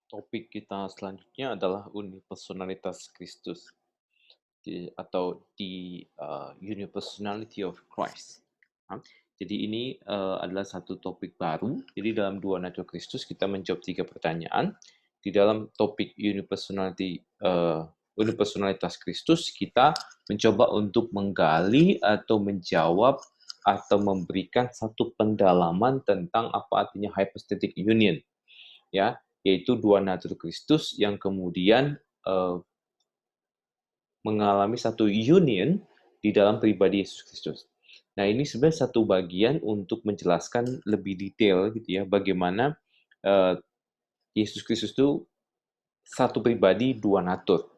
Topik kita selanjutnya adalah unipersonalitas Kristus atau unipersonality of Christ. Nah, jadi ini adalah satu topik baru. Jadi dalam dua natur Kristus kita menjawab tiga pertanyaan. Di dalam topik unipersonalitas Kristus kita mencoba untuk menggali atau menjawab atau memberikan satu pendalaman tentang apa artinya hypostatic union, ya, yaitu dua natur Kristus yang kemudian mengalami satu union di dalam pribadi Yesus Kristus. Nah, ini sebenarnya satu bagian untuk menjelaskan lebih detail gitu ya, bagaimana Yesus Kristus itu satu pribadi dua natur.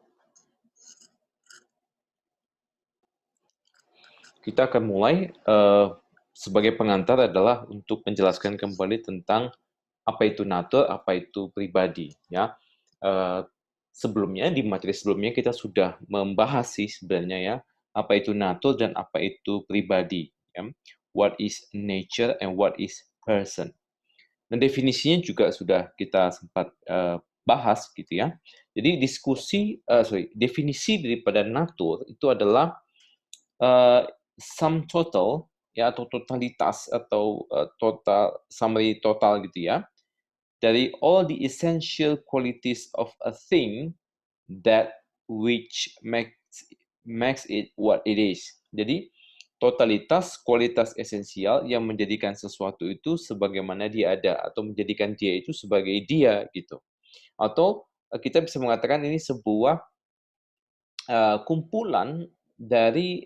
Kita akan mulai sebagai pengantar adalah untuk menjelaskan kembali tentang apa itu natur, apa itu pribadi, ya. Sebelumnya di materi sebelumnya kita sudah membahas sih sebenarnya ya, apa itu natur dan apa itu pribadi, ya. What is nature and what is person. Dan definisinya juga sudah kita sempat bahas gitu ya. Jadi definisi daripada natur itu adalah sum total ya, atau totalitas atau total summary total gitu ya, dari all the essential qualities of a thing that which makes it what it is. Jadi totalitas kualitas esensial yang menjadikan sesuatu itu sebagaimana dia ada atau menjadikan dia itu sebagai dia gitu. Atau kita bisa mengatakan ini sebuah kumpulan dari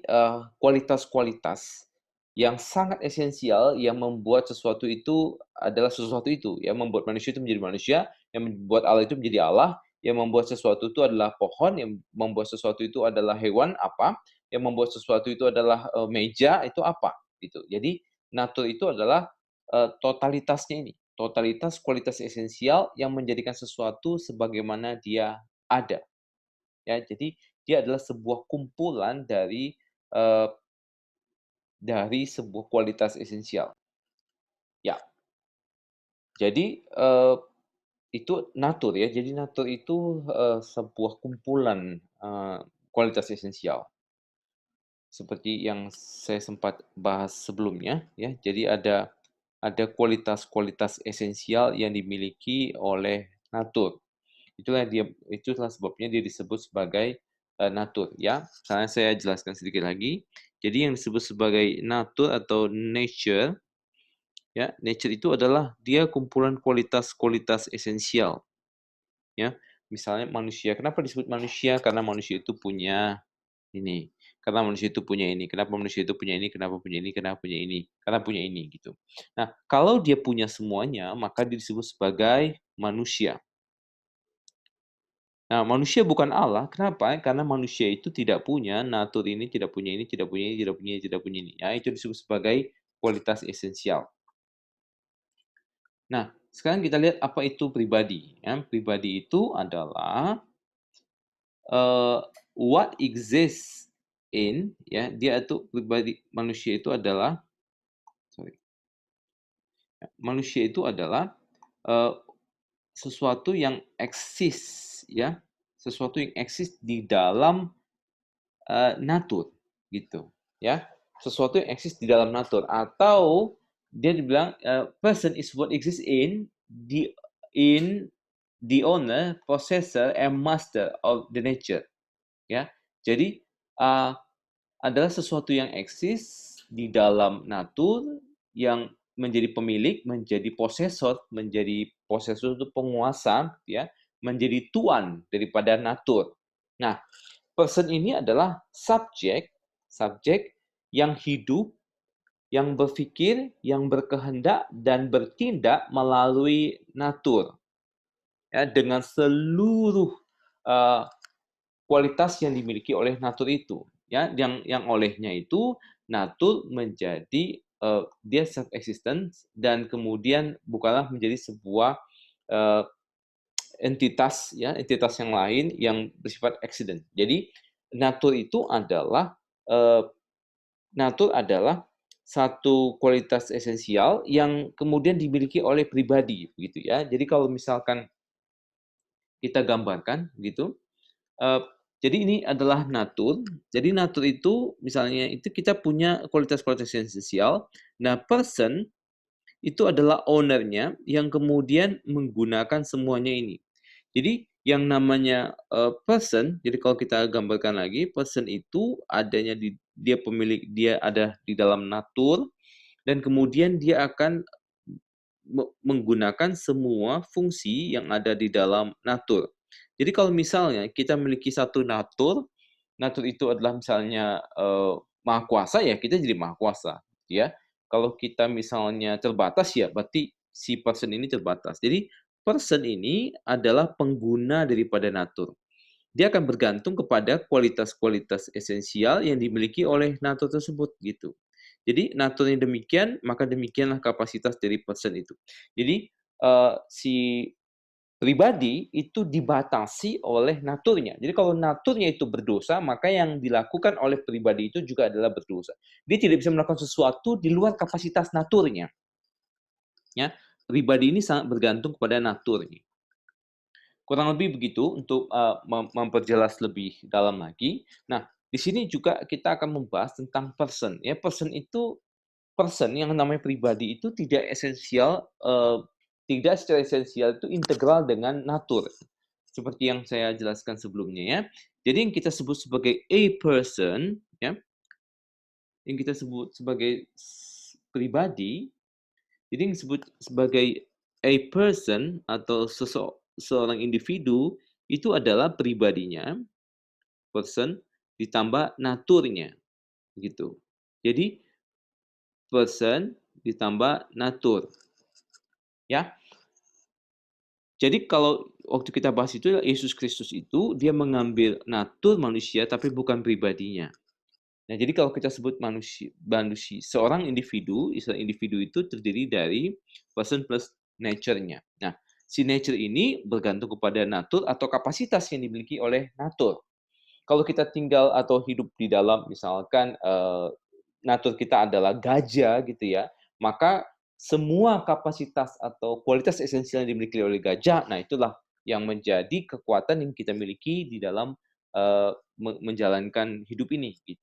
kualitas-kualitas yang sangat esensial yang membuat sesuatu itu adalah sesuatu itu, yang membuat manusia itu menjadi manusia, yang membuat Allah itu menjadi Allah, yang membuat sesuatu itu adalah pohon, yang membuat sesuatu itu adalah hewan apa, yang membuat sesuatu itu adalah meja itu apa, gitu. Jadi natur itu adalah totalitasnya ini, totalitas kualitas esensial yang menjadikan sesuatu sebagaimana dia ada. Ya, jadi dia adalah sebuah kumpulan eee, dari sebuah kualitas esensial. Ya, jadi, itu natur ya. Jadi natur itu, sebuah kumpulan, kualitas esensial. Seperti yang saya sempat bahas sebelumnya ya. Jadi ada kualitas-kualitas esensial yang dimiliki oleh natur. Itulah sebabnya dia disebut sebagai natur ya. Misalnya saya jelaskan sedikit lagi. Jadi yang disebut sebagai natur atau nature ya, nature itu adalah dia kumpulan kualitas-kualitas esensial ya. Misalnya manusia, kenapa disebut manusia? Karena manusia itu punya ini, karena manusia itu punya ini, kenapa manusia itu punya ini, kenapa punya ini, kenapa punya ini, karena punya ini gitu. Nah, kalau dia punya semuanya, maka dia disebut sebagai manusia. Nah, manusia bukan Allah, kenapa? Karena manusia itu tidak punya natur ini, tidak punya ini, tidak punya ini, tidak punya ini, tidak punya ini. Ya, itu disebut sebagai kualitas esensial. Nah, sekarang kita lihat apa itu pribadi. Ya, pribadi itu adalah what exists in, ya, dia itu pribadi manusia itu adalah, sorry, manusia itu adalah eh, sesuatu yang eksis, ya, sesuatu yang eksis di dalam natur gitu ya, sesuatu yang eksis di dalam natur, atau dia dibilang person is what exists in the owner, possessor and master of the nature ya. Jadi uh, adalah sesuatu yang eksis di dalam natur yang menjadi pemilik, menjadi posesor itu penguasa ya, menjadi tuan daripada natur. Nah, person ini adalah subjek yang hidup, yang berpikir, yang berkehendak dan bertindak melalui natur. Ya, dengan seluruh uh, kualitas yang dimiliki oleh natur itu. Ya, yang olehnya itu natur menjadi dia self existent dan kemudian bukanlah menjadi sebuah uh, entitas yang lain yang bersifat accident. Jadi uh, natur adalah satu kualitas esensial yang kemudian dimiliki oleh pribadi, begitu ya. Jadi kalau misalkan kita gambarkan gitu. Eee, jadi ini adalah natur. Jadi natur itu misalnya itu kita punya kualitas-kualitas yang esensial. Nah, person itu adalah owner-nya yang kemudian menggunakan semuanya ini. Jadi yang namanya, person, jadi kalau kita gambarkan lagi, person itu adanya dia pemilik, dia ada di dalam natur dan kemudian dia akan menggunakan semua fungsi yang ada di dalam natur. Jadi kalau misalnya kita memiliki satu natur, natur itu adalah misalnya, maha kuasa, ya kita jadi maha kuasa, ya. Kalau kita misalnya terbatas, ya berarti si person ini terbatas. Jadi person ini adalah pengguna daripada natur. Dia akan bergantung kepada kualitas-kualitas esensial yang dimiliki oleh natur tersebut, gitu. Jadi naturnya demikian, maka demikianlah kapasitas dari person itu. Jadi, si pribadi itu dibatasi oleh naturnya. Jadi kalau naturnya itu berdosa, maka yang dilakukan oleh pribadi itu juga adalah berdosa. Dia tidak bisa melakukan sesuatu di luar kapasitas naturnya, ya. Pribadi ini sangat bergantung kepada naturnya. Kurang lebih begitu untuk, memperjelas lebih dalam lagi. Nah, di sini juga kita akan membahas tentang person, ya. Person yang namanya pribadi itu tidak esensial, tidak secara esensial itu integral dengan natur, seperti yang saya jelaskan sebelumnya, ya. Jadi yang kita sebut sebagai a person, ya, yang kita sebut sebagai pribadi, jadi yang disebut sebagai a person atau seorang individu itu adalah pribadinya, person, ditambah naturnya, gitu. Jadi person ditambah natur, ya. Jadi kalau waktu kita bahas itu, Yesus Kristus itu dia mengambil natur manusia tapi bukan pribadinya. Nah, jadi kalau kita sebut manusia seorang individu, istilah individu itu terdiri dari person plus nature-nya. Nah, si nature ini bergantung kepada natur atau kapasitas yang dimiliki oleh natur. Kalau kita tinggal atau hidup di dalam misalkan, natur kita adalah gajah gitu ya, maka semua kapasitas atau kualitas esensial yang dimiliki oleh gajah, nah itulah yang menjadi kekuatan yang kita miliki di dalam, menjalankan hidup ini, gitu.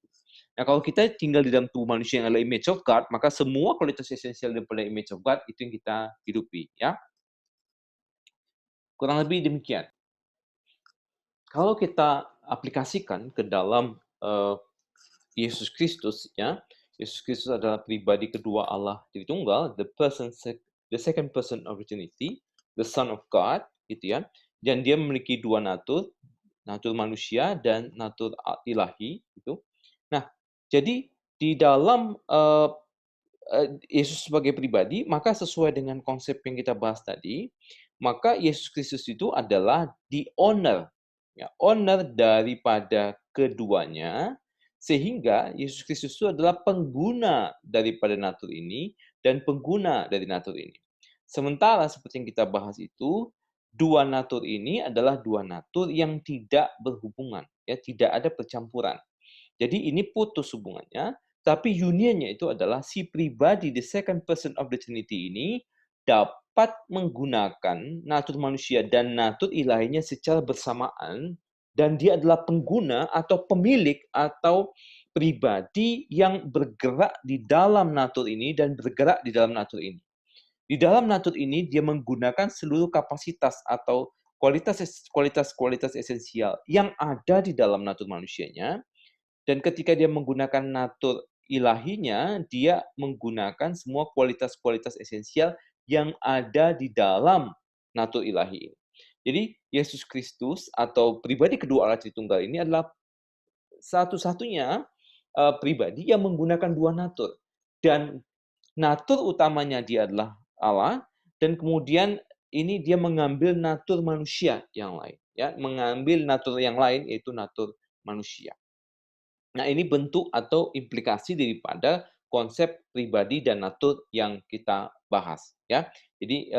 Nah, kalau kita tinggal di dalam tubuh manusia yang adalah image of God, maka semua kualitas esensial daripada image of God itu yang kita hidupi, ya. Kurang lebih demikian. Kalau kita aplikasikan ke dalam, Yesus Kristus, ya, Yesus Kristus adalah pribadi kedua Allah Tritunggal, the second person of the Trinity, the Son of God, gitu ya. Dan dia memiliki dua natur, natur manusia dan natur ilahi, gitu. Nah, jadi di dalam, Yesus sebagai pribadi, maka sesuai dengan konsep yang kita bahas tadi, maka Yesus Kristus itu adalah the owner, ya, owner daripada keduanya, sehingga Yesus Kristus itu adalah pengguna daripada natur ini dan pengguna dari natur ini. Sementara seperti yang kita bahas itu, dua natur ini adalah dua natur yang tidak berhubungan, ya, tidak ada percampuran. Jadi ini putus hubungannya, tapi unionnya itu adalah si pribadi, the second person of the Trinity ini dapat menggunakan natur manusia dan natur ilahinya secara bersamaan, dan dia adalah pengguna atau pemilik atau pribadi yang bergerak di dalam natur ini dan bergerak di dalam natur ini. Di dalam natur ini dia menggunakan seluruh kapasitas atau kualitas esensial yang ada di dalam natur manusianya, dan ketika dia menggunakan natur ilahinya, dia menggunakan semua kualitas-kualitas esensial yang ada di dalam natur ilahi ini. Jadi Yesus Kristus atau pribadi kedua Allah Tritunggal ini adalah satu-satunya pribadi yang menggunakan dua natur. Dan natur utamanya dia adalah Allah, dan kemudian ini dia mengambil natur manusia yang lain, ya, mengambil natur yang lain yaitu natur manusia. Nah, ini bentuk atau implikasi daripada konsep pribadi dan natur yang kita bahas, ya. Jadi,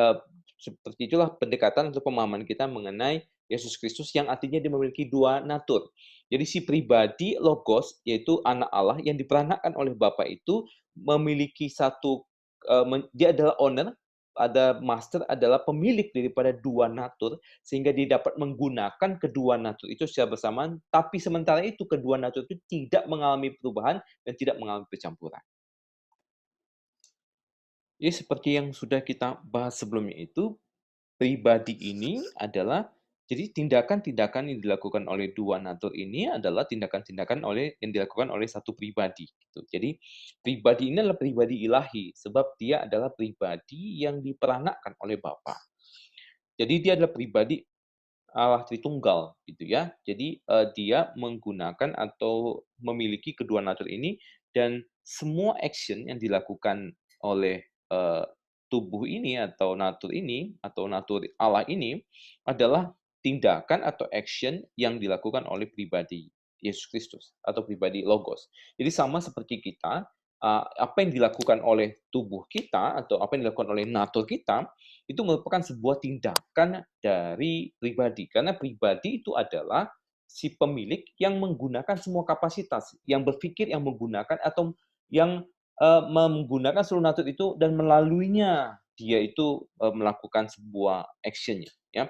seperti itulah pendekatan atau pemahaman kita mengenai Yesus Kristus yang artinya dia memiliki dua natur. Jadi si pribadi Logos, yaitu anak Allah yang diperanakkan oleh Bapa itu memiliki satu, dia adalah owner, master adalah pemilik daripada dua natur, sehingga dia dapat menggunakan kedua natur itu secara bersamaan, tapi sementara itu kedua natur itu tidak mengalami perubahan dan tidak mengalami percampuran. Jadi seperti yang sudah kita bahas sebelumnya itu, pribadi ini adalah jadi tindakan-tindakan yang dilakukan oleh dua natur ini adalah tindakan-tindakan yang dilakukan oleh satu pribadi, gitu. Jadi, pribadi ini adalah pribadi ilahi, sebab dia adalah pribadi yang diperanakkan oleh Bapa. Jadi dia adalah pribadi Allah Tritunggal, gitu ya. Jadi, dia menggunakan atau memiliki kedua natur ini dan semua action yang dilakukan oleh, tubuh ini atau natur Allah ini adalah tindakan atau action yang dilakukan oleh pribadi Yesus Kristus atau pribadi Logos. Jadi sama seperti kita, apa yang dilakukan oleh tubuh kita atau apa yang dilakukan oleh natur kita, itu merupakan sebuah tindakan dari pribadi. Karena pribadi itu adalah si pemilik yang menggunakan semua kapasitas, yang berpikir, yang menggunakan atau yang, menggunakan seluruh natur itu dan melaluinya dia itu, melakukan sebuah action-nya, ya.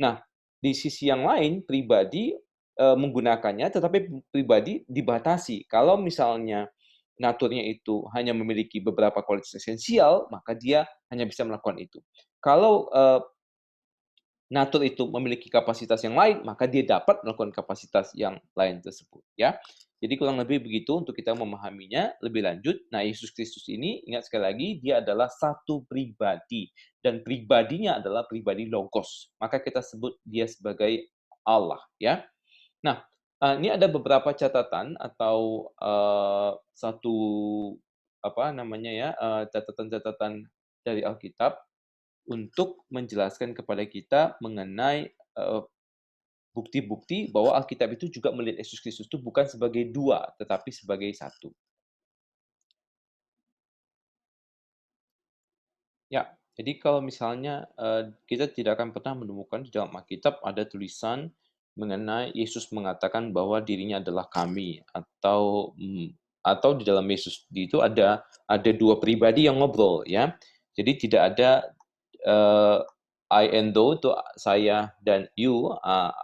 Nah, di sisi yang lain pribadi, menggunakannya tetapi pribadi dibatasi. Kalau misalnya naturnya itu hanya memiliki beberapa kualitas esensial, maka dia hanya bisa melakukan itu. Kalau, natur itu memiliki kapasitas yang lain, maka dia dapat melakukan kapasitas yang lain tersebut, ya. Jadi kurang lebih begitu untuk kita memahaminya lebih lanjut. Nah, Yesus Kristus ini, ingat sekali lagi, dia adalah satu pribadi, dan pribadinya adalah pribadi Logos. Maka kita sebut dia sebagai Allah, ya. Nah, ini ada beberapa catatan atau, satu, apa namanya ya, catatan-catatan dari Alkitab untuk menjelaskan kepada kita mengenai, bukti-bukti bahwa Alkitab itu juga melihat Yesus Kristus itu bukan sebagai 2 tetapi sebagai satu. Ya, jadi kalau misalnya, kita tidak akan pernah menemukan di dalam Alkitab ada tulisan mengenai Yesus mengatakan bahwa dirinya adalah kami atau di dalam Yesus itu ada 2 pribadi yang ngobrol ya. Jadi tidak ada, eee, I and thou itu saya dan you,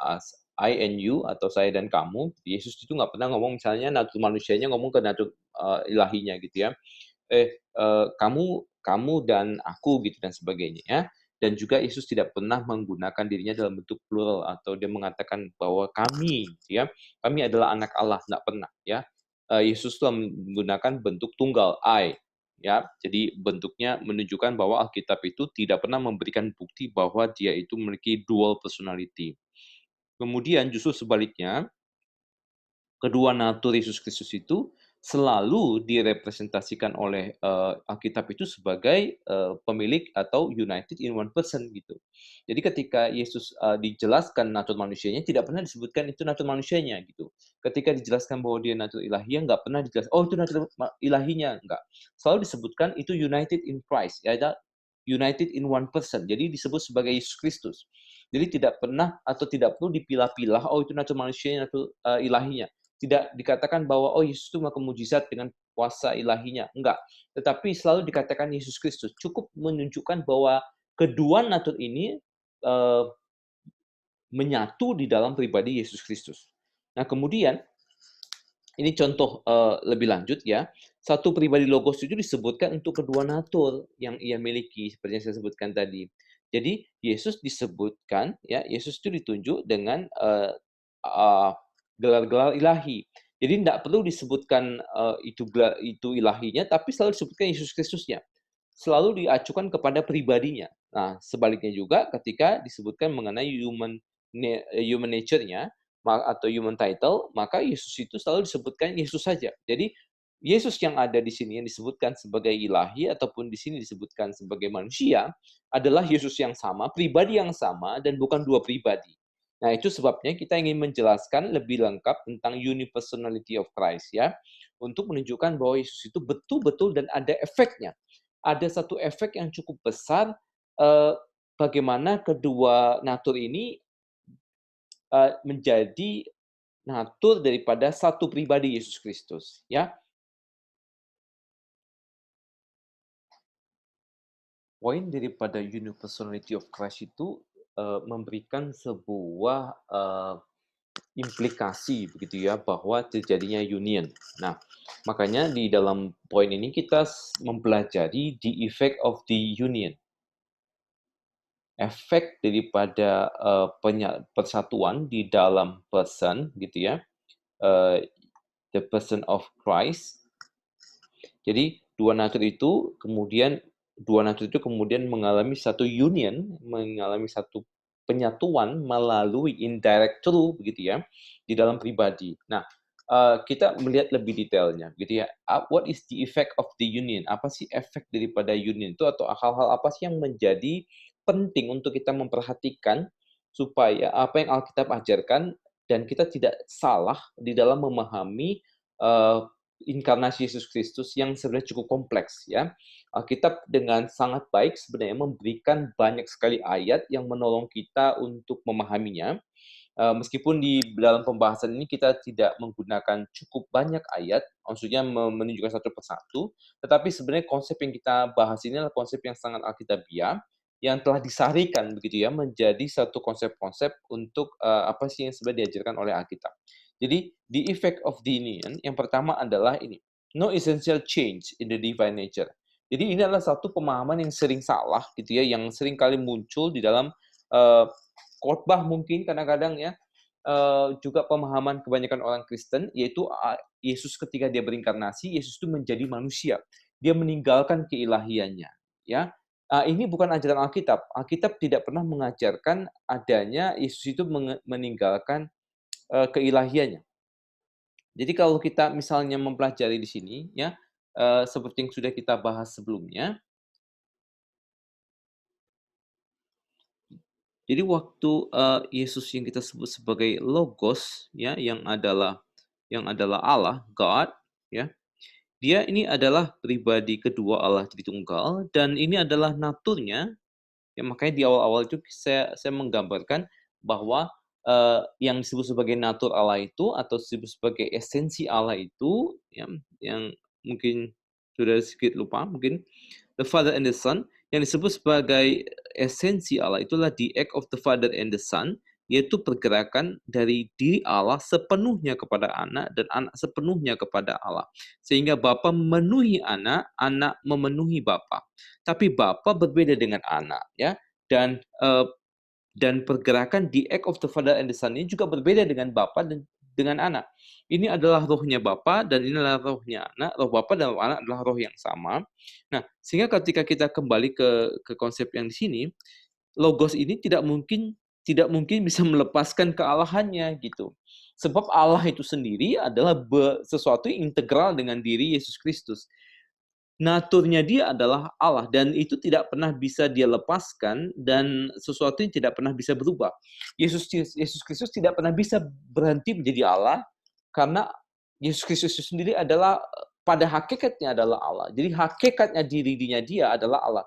as I and you atau saya dan kamu. Yesus itu nggak pernah ngomong misalnya natur manusianya ngomong ke natur, ilahinya gitu ya. Kamu dan aku gitu dan sebagainya ya. Dan juga Yesus tidak pernah menggunakan dirinya dalam bentuk plural atau dia mengatakan bahwa kami gitu ya, kami adalah anak Allah, nggak pernah ya. Yesus telah menggunakan bentuk tunggal, I, ya. Jadi bentuknya menunjukkan bahwa Alkitab itu tidak pernah memberikan bukti bahwa dia itu memiliki dual personality. Kemudian justru sebaliknya, kedua natur Yesus Kristus itu selalu direpresentasikan oleh, Alkitab itu sebagai, pemilik atau united in one person gitu. Jadi ketika Yesus, dijelaskan natur manusianya tidak pernah disebutkan itu natur manusianya gitu. Ketika dijelaskan bahwa dia natur ilahiyah nggak pernah dijelaskan, "Oh itu natur ilahinya," enggak. Selalu disebutkan itu united in Christ, ya united in one person. Jadi disebut sebagai Yesus Kristus. Jadi tidak pernah atau tidak perlu dipilah-pilah, "Oh itu natur manusianya, natur, ilahinya." Tidak dikatakan bahwa, "Oh, Yesus itu melakukan mujizat dengan kuasa ilahinya." Enggak. Tetapi selalu dikatakan Yesus Kristus. Cukup menunjukkan bahwa kedua natur ini, eee, menyatu di dalam pribadi Yesus Kristus. Nah, kemudian ini contoh, lebih lanjut ya. Satu pribadi logos itu disebutkan untuk kedua natur yang ia miliki, seperti yang saya sebutkan tadi. Jadi Yesus disebutkan ya, Yesus itu ditunjuk dengan, eee, gelar-gelar ilahi. Jadi tidak perlu disebutkan, itu ilahinya, tapi selalu disebutkan Yesus Kristusnya. Selalu diacukan kepada pribadinya. Nah, sebaliknya juga ketika disebutkan mengenai human nature-nya, atau human title, maka Yesus itu selalu disebutkan Yesus saja. Jadi, Yesus yang ada di sini yang disebutkan sebagai ilahi ataupun di sini disebutkan sebagai manusia, adalah Yesus yang sama, pribadi yang sama, dan bukan dua pribadi. Nah, itu sebabnya kita ingin menjelaskan lebih lengkap tentang unipersonality of Christ ya, untuk menunjukkan bahwa Yesus itu betul-betul dan ada efeknya. Ada satu efek yang cukup besar, eee, bagaimana kedua natur ini menjadi natur daripada satu pribadi Yesus Kristus, ya. Poin daripada universality of Christ itu, memberikan sebuah, implikasi begitu ya, bahwa terjadinya union. Nah, makanya di dalam poin ini kita mempelajari the effect of the union, efek daripada, persatuan di dalam person gitu ya, eee, the person of Christ. Jadi dua natur itu kemudian mengalami satu union, mengalami satu penyatuan melalui indirect through begitu ya, di dalam pribadi. Nah, kita melihat lebih detailnya gitu ya, what is the effect of the union? Apa sih efek daripada union itu atau hal-hal apa sih yang menjadi penting untuk kita memperhatikan supaya apa yang Alkitab ajarkan dan kita tidak salah di dalam memahami, eee, inkarnasi Yesus Kristus yang sebenarnya cukup kompleks ya. Alkitab dengan sangat baik sebenarnya memberikan banyak sekali ayat yang menolong kita untuk memahaminya. Meskipun di dalam pembahasan ini kita tidak menggunakan cukup banyak ayat, maksudnya menunjukkan satu persatu, tetapi sebenarnya konsep yang kita bahas ini adalah konsep yang sangat alkitabiah, yang telah disarikan begitu ya menjadi satu konsep-konsep untuk apa sih yang sebenarnya diajarkan oleh Alkitab. Jadi the effect of the union yang pertama adalah ini, no essential change in the divine nature. Jadi ini adalah satu pemahaman yang sering salah gitu ya, yang sering kali muncul di dalam uh, khotbah mungkin kadang-kadang ya, juga pemahaman kebanyakan orang Kristen, yaitu Yesus ketika dia berinkarnasi, Yesus itu menjadi manusia. Dia meninggalkan keilahiannya, ya. Ini bukan ajaran Alkitab. Alkitab tidak pernah mengajarkan adanya Yesus itu meninggalkan, keilahiannya. Jadi kalau kita misalnya mempelajari di sini ya, seperti yang sudah kita bahas sebelumnya, jadi waktu, Yesus yang kita sebut sebagai Logos ya, yang adalah Allah, God, ya, dia ini adalah pribadi kedua Allah Tritunggal dan ini adalah naturnya, ya makanya di awal-awal itu saya menggambarkan bahwa, yang disebut sebagai natur Allah itu atau disebut sebagai esensi Allah itu, ya, yang mungkin sudah sedikit lupa mungkin, the Father and the Son, yang disebut sebagai esensi Allah itulah the act of the Father and the Son, yaitu pergerakan dari diri Allah sepenuhnya kepada anak dan anak sepenuhnya kepada Allah. Sehingga Bapa memenuhi anak, anak memenuhi Bapa. Tapi Bapa berbeda dengan anak ya. Dan pergerakan the act of the Father and the Son ini juga berbeda dengan Bapa dan dengan anak. Ini adalah rohnya Bapa dan ini adalah rohnya anak. Roh Bapa dan roh anak adalah roh yang sama. Nah, sehingga ketika kita kembali ke konsep yang di sini, logos ini tidak mungkin bisa melepaskan kealahannya gitu. Sebab Allah itu sendiri adalah sesuatu yang integral dengan diri Yesus Kristus. Naturnya dia adalah Allah dan itu tidak pernah bisa dia lepaskan dan sesuatu yang tidak pernah bisa berubah. Yesus Kristus tidak pernah bisa berhenti menjadi Allah karena Yesus Kristus itu sendiri adalah pada hakikatnya adalah Allah. Jadi hakikatnya dirinya dia adalah Allah.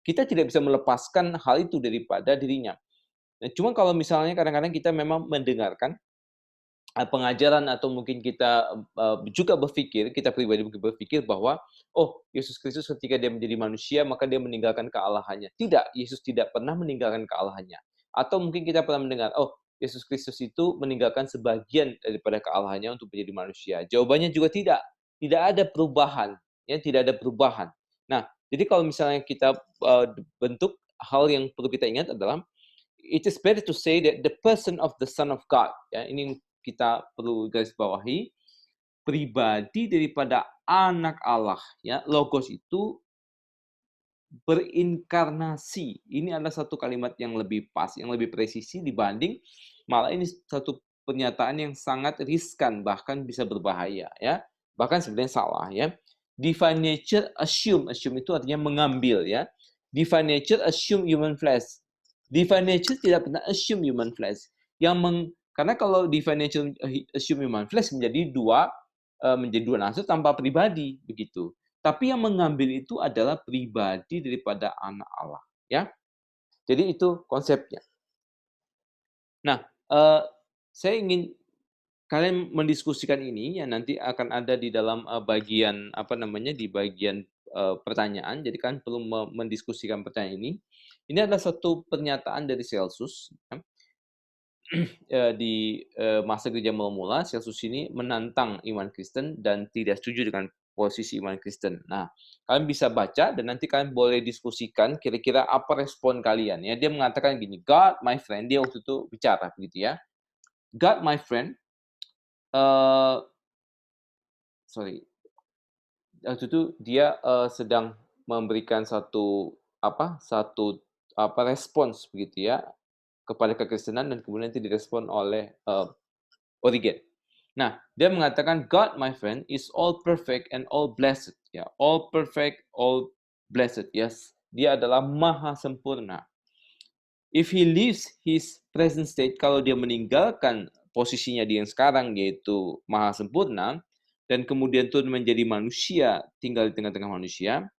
Kita tidak bisa melepaskan hal itu daripada dirinya. Nah, cuma kalau misalnya kadang-kadang kita memang mendengarkan pengajaran atau mungkin kita, juga berpikir, kita pribadi mungkin berpikir bahwa, "Oh, Yesus Kristus ketika dia menjadi manusia, maka dia meninggalkan kealahannya." Tidak, Yesus tidak pernah meninggalkan kealahannya. Atau mungkin kita pernah mendengar, "Oh, Yesus Kristus itu meninggalkan sebagian daripada kealahannya untuk menjadi manusia." Jawabannya juga tidak. Tidak ada perubahan, ya, tidak ada perubahan. Nah, jadi kalau misalnya kita, bentuk hal yang perlu kita ingat adalah it is better to say that the person of the Son of God, ya, ini kita perlu garis bawahi, pribadi daripada anak Allah, ya, logos itu berinkarnasi. Ini adalah satu kalimat yang lebih pas, yang lebih presisi dibanding malah ini satu pernyataan yang sangat riskan, bahkan bisa berbahaya, ya. Bahkan sebenarnya salah, ya. Divine nature assume itu artinya mengambil, ya. Divine nature assume human flesh. Divine nature tidak pernah assume human flesh. Karena kalau divine nature assume human flesh menjadi dua natur tanpa pribadi, begitu. Tapi yang mengambil itu adalah pribadi daripada anak Allah, ya. Jadi itu konsepnya. Nah, saya ingin kalian mendiskusikan ini yang nanti akan ada di dalam, bagian apa namanya, di bagian, pertanyaan, jadi kan perlu mendiskusikan pertanyaan ini. Ini adalah satu pernyataan dari Celsus, ya, di masa gereja mula-mula. Celsus ini menantang iman Kristen dan tidak setuju dengan posisi iman Kristen. Nah, kalian bisa baca dan nanti kalian boleh diskusikan kira-kira apa respon kalian ya. Dia mengatakan gini, God my friend, dia waktu itu bicara begitu ya. God my friend, uh, sorry, waktu itu dia sedang memberikan satu respons begitu ya kepada kekristenan dan kemudian itu direspon oleh Origen. Nah, dia mengatakan God, my friend, is all perfect and all blessed. Ya, all perfect, all blessed. Yes, dia adalah maha sempurna. If he leaves his present state, kalau dia meninggalkan posisinya dia yang sekarang, yaitu maha sempurna, dan kemudian turun menjadi manusia, tinggal di tengah-tengah manusia,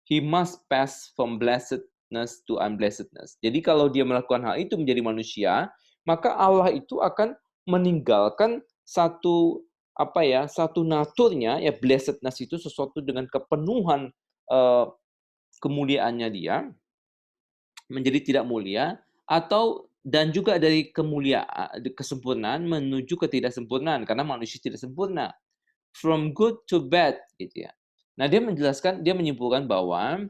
he must pass from blessedness to unblessedness. Jadi kalau dia melakukan hal itu menjadi manusia, maka Allah itu akan meninggalkan satu naturnya ya, blessedness itu sesuatu dengan kepenuhan kemuliaannya dia menjadi tidak mulia, atau dan juga dari kemuliaan kesempurnaan menuju ketidaksempurnaan karena manusia tidak sempurna, from good to bad gitu ya. Nah, dia menyimpulkan bahwa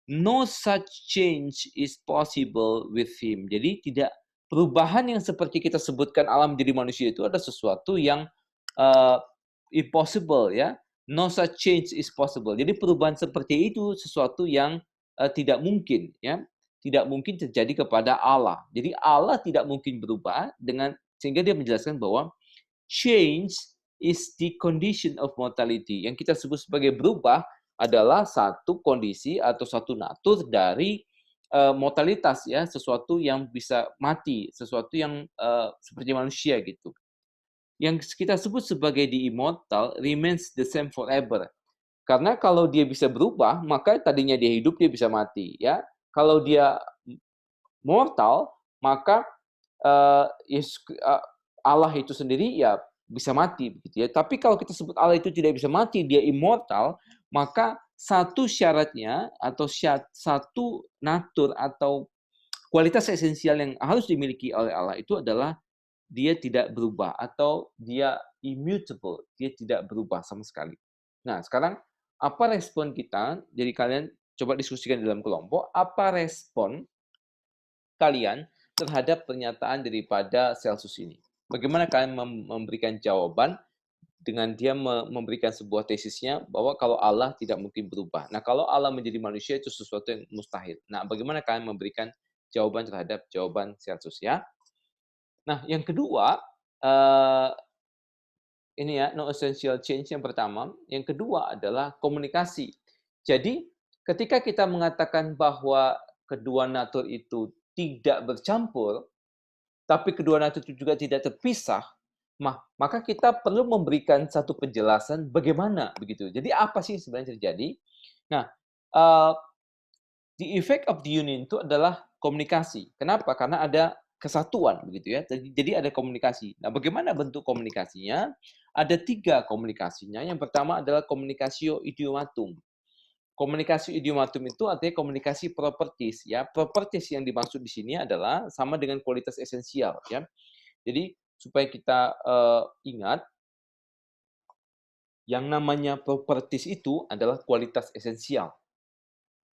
no such change is possible with him. Jadi tidak perubahan yang seperti kita sebutkan alam menjadi manusia itu ada sesuatu yang uh, impossible ya. No such change is possible. Jadi perubahan seperti itu sesuatu yang tidak mungkin ya. Tidak mungkin terjadi kepada Allah. Jadi Allah tidak mungkin berubah sehingga dia menjelaskan bahwa change is the condition of mortality. Yang kita sebut sebagai berubah adalah satu kondisi atau satu natur dari mortalitas ya, sesuatu yang bisa mati, sesuatu yang seperti manusia gitu. Yang kita sebut sebagai the immortal remains the same forever. Karena kalau dia bisa berubah, maka tadinya dia hidup dia bisa mati ya. Kalau dia mortal, maka Allah itu sendiri ya bisa mati begitu ya. Tapi kalau kita sebut Allah itu tidak bisa mati, dia immortal, maka satu syaratnya atau satu natur atau kualitas esensial yang harus dimiliki oleh Allah itu adalah dia tidak berubah atau dia immutable, dia tidak berubah sama sekali. Nah, sekarang apa respon kita? Jadi kalian coba diskusikan di dalam kelompok, apa respon kalian terhadap pernyataan daripada Celsus ini? Bagaimana kalian memberikan jawaban dengan dia memberikan sebuah tesisnya bahwa kalau Allah tidak mungkin berubah. Nah, kalau Allah menjadi manusia itu sesuatu yang mustahil. Nah, bagaimana kalian memberikan jawaban terhadap jawaban Celsus ya? Nah, yang kedua, ini ya, no essential change yang pertama. Yang kedua adalah komunikasi. Jadi, ketika kita mengatakan bahwa kedua natur itu tidak bercampur, tapi kedua natur itu juga tidak terpisah, maka kita perlu memberikan satu penjelasan bagaimana begitu. Jadi apa sih sebenarnya terjadi? Nah, uh, the effect of the union itu adalah komunikasi. Kenapa? Karena ada kesatuan begitu ya. Jadi ada komunikasi. Nah, bagaimana bentuk komunikasinya? Ada 3 komunikasinya. Yang pertama adalah komunikasio idiomatum. Komunikasi idiomatum itu artinya komunikasi properties ya. Properties yang dimaksud di sini adalah sama dengan kualitas esensial ya. Jadi supaya kita ingat, yang namanya properties itu adalah kualitas esensial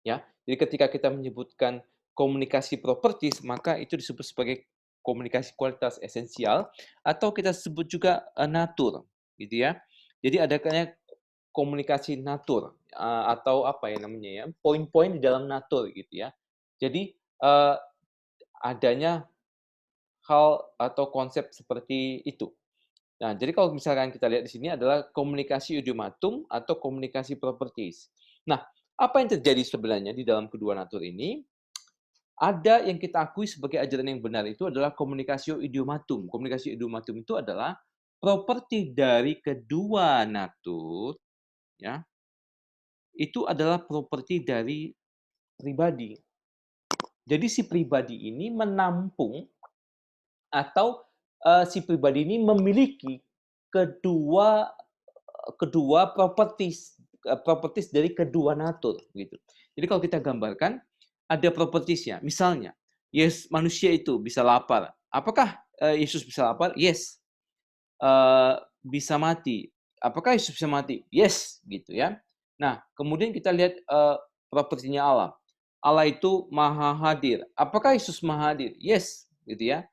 ya. Jadi ketika kita menyebutkan komunikasi properties, maka itu disebut sebagai komunikasi kualitas esensial atau kita sebut juga natur gitu ya. Jadi ada kayak komunikasi natur atau apa ya namanya ya, poin-poin di dalam natur gitu ya. Jadi adanya hal atau konsep seperti itu. Nah, jadi kalau misalkan kita lihat di sini adalah komunikasi idiomatum atau komunikasi properties. Nah, apa yang terjadi sebenarnya di dalam kedua natur ini? Ada yang kita akui sebagai ajaran yang benar itu adalah komunikasi idiomatum. Komunikasi idiomatum itu adalah properti dari kedua natur, ya, itu adalah properti dari pribadi. Jadi si pribadi ini menampung atau si pribadi ini memiliki kedua kedua properties, properties dari kedua natur gitu. Jadi kalau kita gambarkan ada propertiesnya. Misalnya, yes, manusia itu bisa lapar. Apakah Yesus bisa lapar? Yes. Bisa mati. Apakah Yesus bisa mati? Yes, gitu ya. Nah, kemudian kita lihat propertinya Allah. Allah itu maha hadir. Apakah Yesus maha hadir? Yes, gitu ya.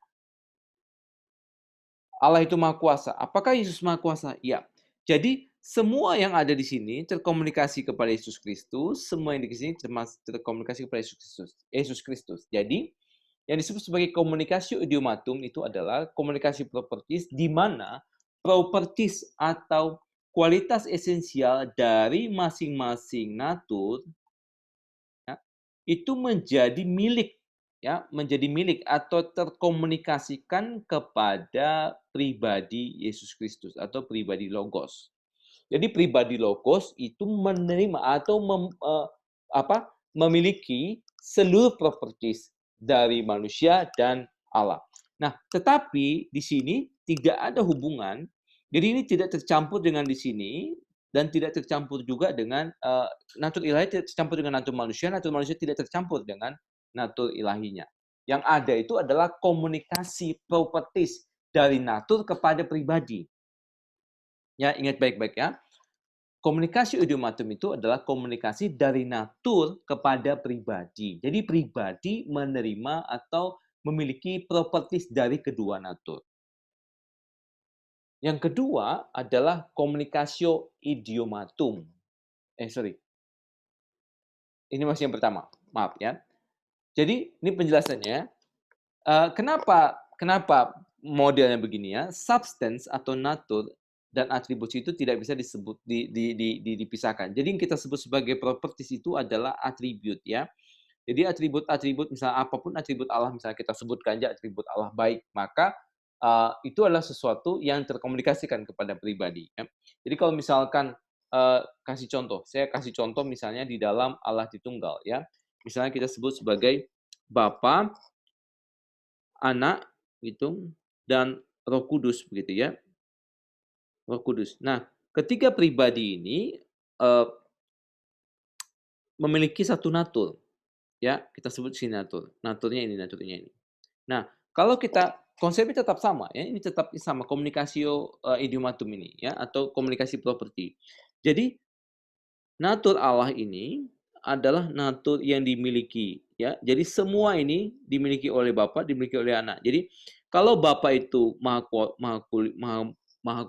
Allah itu maha kuasa. Apakah Yesus maha kuasa? Ya. Jadi semua yang ada di sini terkomunikasi kepada Yesus Kristus, semua yang di sini terkomunikasi kepada Yesus Kristus. Yesus Kristus. Jadi yang disebut sebagai komunikasi idiomatum itu adalah komunikasi properties di mana properties atau kualitas esensial dari masing-masing natur ya, itu menjadi milik atau terkomunikasikan kepada pribadi Yesus Kristus atau pribadi Logos. Jadi pribadi Logos itu menerima atau memiliki seluruh properties dari manusia dan Allah. Nah, tetapi di sini tidak ada hubungan, jadi ini tidak tercampur dengan di sini dan tidak tercampur juga dengan natur ilahi tidak tercampur dengan natur manusia tidak tercampur dengan natur ilahinya. Yang ada itu adalah komunikasi properties dari natur kepada pribadi. Ya, ingat baik-baik ya. Komunikasi idiomatum itu adalah komunikasi dari natur kepada pribadi. Jadi pribadi menerima atau memiliki properties dari kedua natur. Yang kedua adalah komunikasio idiomatum. Sorry. Ini masih yang pertama. Maaf ya. Jadi ini penjelasannya. Kenapa modelnya begini ya? Substance atau natur dan atribusi itu tidak bisa disebut dipisahkan. Jadi yang kita sebut sebagai properties itu adalah atribut ya. Jadi atribut-atribut misalnya apapun atribut Allah misalnya kita sebutkan aja atribut Allah baik, maka itu adalah sesuatu yang terkomunikasikan kepada pribadi ya. Jadi kalau misalkan saya kasih contoh misalnya di dalam Allah Tritunggal ya. Misalnya kita sebut sebagai Bapa, Anak gitu dan Roh Kudus begitu ya. Roh Kudus. Nah, ketiga pribadi ini memiliki satu natur ya, kita sebut sini natur. Naturnya ini, naturnya ini. Nah, kalau kita konsepnya tetap sama ya, ini tetap sama komunikasio idiomatum ini ya atau komunikasi properti. Jadi natur Allah ini adalah natur yang dimiliki ya. Jadi semua ini dimiliki oleh Bapa, dimiliki oleh Anak. Jadi kalau Bapa itu maha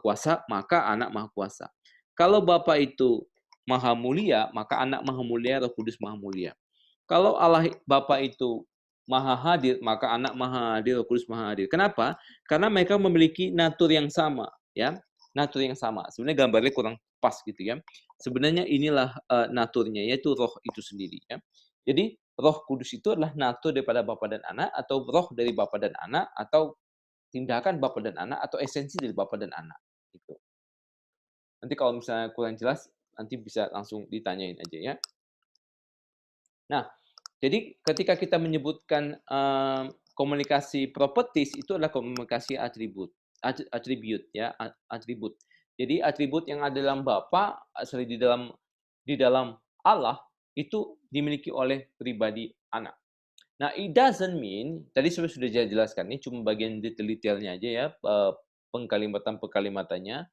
kuasa, maka Anak maha kuasa. Kalau Bapa itu maha mulia, maka Anak maha mulia, Roh Kudus maha mulia. Kalau Allah Bapa itu maha hadir, maka Anak maha hadir, Roh Kudus maha hadir. Kenapa? Karena mereka memiliki natur yang sama ya. Natur yang sama. Sebenarnya gambarnya kurang pas gitu ya. Sebenarnya inilah naturnya, yaitu roh itu sendiri ya. Jadi Roh Kudus itu adalah natur daripada Bapa dan Anak atau roh dari Bapa dan Anak atau tindakan Bapa dan Anak atau esensi dari Bapa dan Anak gitu. Nanti kalau misalnya kurang jelas nanti bisa langsung ditanyain aja ya. Nah, jadi ketika kita menyebutkan komunikasi properties itu adalah komunikasi atribut ya, atribut. Jadi atribut yang ada dalam Bapa, di dalam Allah itu dimiliki oleh pribadi Anak. Nah, it doesn't mean tadi sudah saya jelaskan ini cuma bagian detail-detailnya aja ya, pengkalimatannya.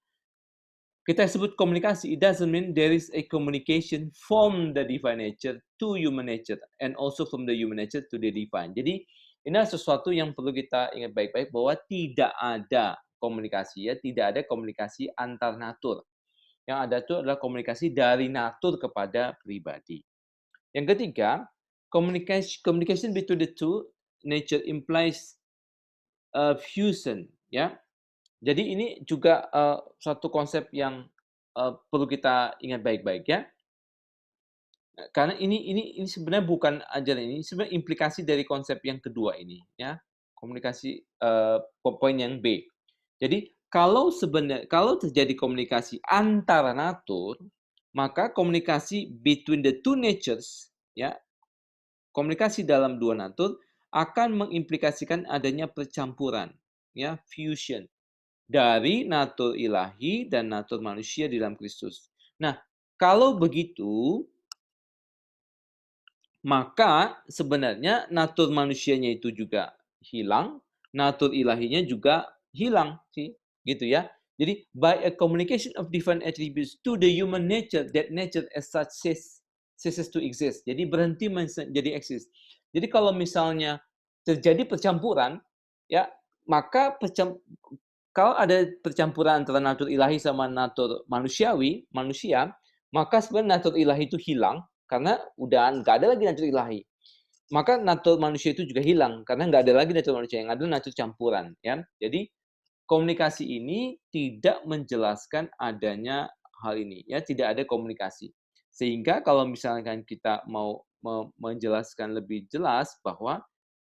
Kita sebut komunikasi, it doesn't mean there is a communication from the divine nature to human nature and also from the human nature to the divine. Jadi ini adalah sesuatu yang perlu kita ingat baik-baik bahwa tidak ada komunikasi ya, tidak ada komunikasi antar natur. Yang ada itu adalah komunikasi dari natur kepada pribadi. Yang ketiga, communication between the two nature implies fusion ya. Jadi ini juga suatu konsep yang perlu kita ingat baik-baik ya. Karena ini sebenarnya bukan ajaran ini, sebenarnya implikasi dari konsep yang kedua ini ya. Komunikasi poin yang B. Jadi kalau terjadi komunikasi antara natur, maka komunikasi between the two natures ya, komunikasi dalam dua natur akan mengimplikasikan adanya percampuran ya, fusion dari natur ilahi dan natur manusia di dalam Kristus. Nah, Kalau begitu, maka sebenarnya natur manusianya itu juga hilang, natur ilahinya juga hilang sih, gitu ya. Jadi by a communication of divine attributes to the human nature, that nature as such ceases to exist. Jadi berhenti menjadi eksis. Jadi kalau misalnya terjadi percampuran, ya maka kalau ada percampuran antara natur ilahi sama natur manusia, maka sebenarnya natur ilahi itu hilang karena udah nggak ada lagi natur ilahi. Maka natur manusia itu juga hilang karena nggak ada lagi natur manusia, yang ada natur campuran, ya. Jadi komunikasi ini tidak menjelaskan adanya hal ini, ya, tidak ada komunikasi. Sehingga kalau misalkan kita mau menjelaskan lebih jelas bahwa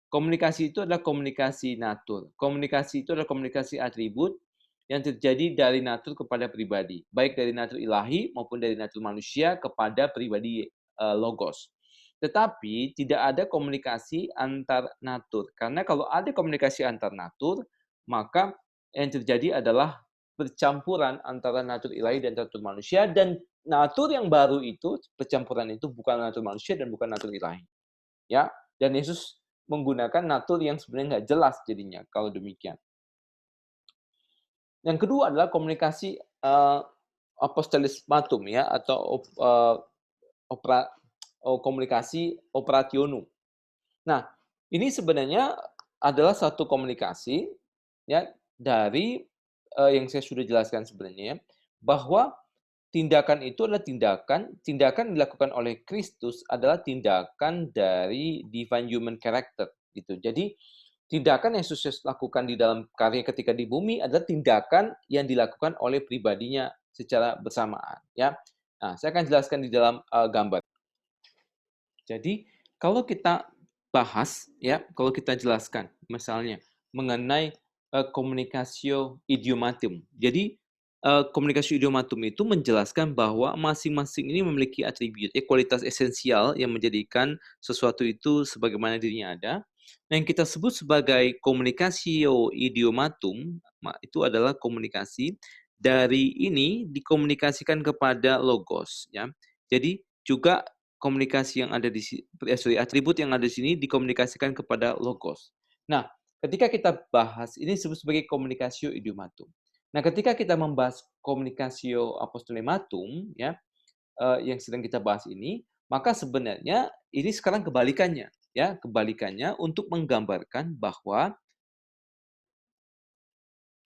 komunikasi itu adalah komunikasi natur. Komunikasi itu adalah komunikasi atribut yang terjadi dari natur kepada pribadi, baik dari natur ilahi maupun dari natur manusia kepada pribadi logos. Tetapi tidak ada komunikasi antar natur, karena kalau ada komunikasi antar natur, maka yang terjadi adalah percampuran antara natur ilahi dan natur manusia, dan natur yang baru itu, percampuran itu bukan natur manusia dan bukan natur ilahi. Ya, dan Yesus menggunakan natur yang sebenarnya nggak jelas jadinya kalau demikian. Yang kedua adalah komunikasi apostolismatum ya, atau opera komunikasi operationum. Nah, ini sebenarnya adalah satu komunikasi ya dari yang saya sudah jelaskan sebenarnya, bahwa tindakan itu adalah tindakan dilakukan oleh Kristus adalah tindakan dari divine human character gitu. Jadi tindakan yang Yesus lakukan di dalam karya ketika di bumi adalah tindakan yang dilakukan oleh pribadinya secara bersamaan, ya. Nah, saya akan jelaskan di dalam gambar. Jadi kalau kita bahas ya, kalau kita jelaskan misalnya mengenai communicatio idiomatum. Jadi komunikasi idiomatum itu menjelaskan bahwa masing-masing ini memiliki atribut, kualitas esensial yang menjadikan sesuatu itu sebagaimana dirinya ada. Nah, yang kita sebut sebagai communicatio idiomatum itu adalah komunikasi dari ini dikomunikasikan kepada logos, ya. Jadi juga komunikasi yang ada di atribut yang ada di sini dikomunikasikan kepada logos. Nah, ketika kita bahas ini disebut sebagai communicatio idiomatum. Nah, ketika kita membahas communicatio apostolematum ya, yang sedang kita bahas ini, maka sebenarnya ini sekarang kebalikannya, ya, kebalikannya untuk menggambarkan bahwa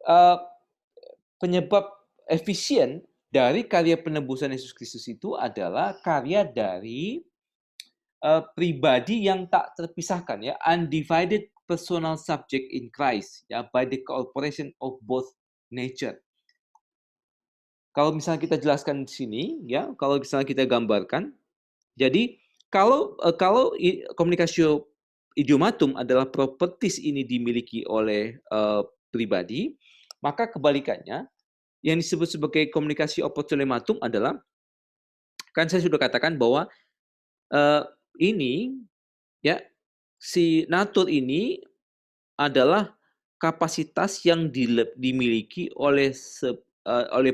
uh, penyebab efisien dari karya penebusan Yesus Kristus itu adalah karya dari pribadi yang tak terpisahkan, ya, undivided personal subject in Christ, ya, by the cooperation of both nature. Kalau misalnya kita jelaskan di sini, ya, kalau misalnya kita gambarkan, jadi kalau komunikasio idiomatum adalah properties ini dimiliki oleh pribadi, maka kebalikannya yang disebut sebagai komunikasi opotolematum adalah, kan saya sudah katakan bahwa ini ya, si natur ini adalah kapasitas yang dimiliki oleh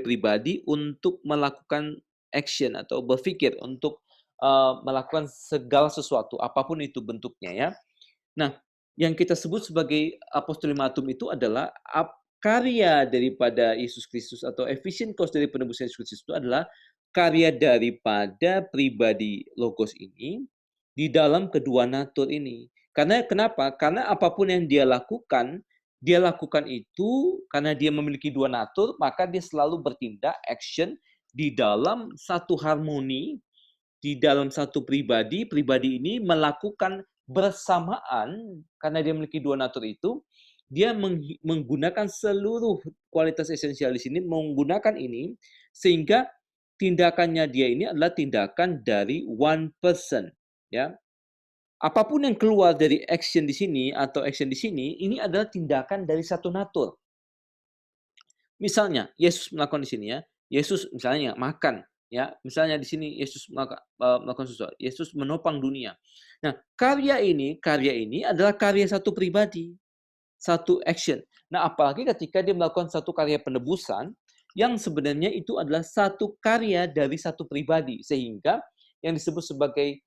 pribadi untuk melakukan action atau berpikir untuk melakukan segala sesuatu, apapun itu bentuknya ya. Nah, yang kita sebut sebagai apostolimatum itu adalah karya daripada Yesus Kristus, atau efficient cause dari penebusan Yesus Kristus itu adalah karya daripada pribadi logos ini di dalam kedua natur ini. Karena kenapa? Karena apapun yang dia lakukan itu karena dia memiliki dua natur, maka dia selalu bertindak action di dalam satu harmoni, di dalam satu pribadi. Pribadi ini melakukan bersamaan karena dia memiliki dua natur itu, dia menggunakan seluruh kualitas esensial di sini, menggunakan ini sehingga tindakannya dia ini adalah tindakan dari one person, ya. Apapun yang keluar dari action di sini atau action di sini, ini adalah tindakan dari satu natur. Misalnya, Yesus melakukan di sini ya, Yesus misalnya makan, ya, misalnya di sini Yesus melakukan sesuatu, Yesus menopang dunia. Nah, karya ini adalah karya satu pribadi, satu action. Nah, apalagi ketika dia melakukan satu karya penebusan yang sebenarnya itu adalah satu karya dari satu pribadi, sehingga yang disebut sebagai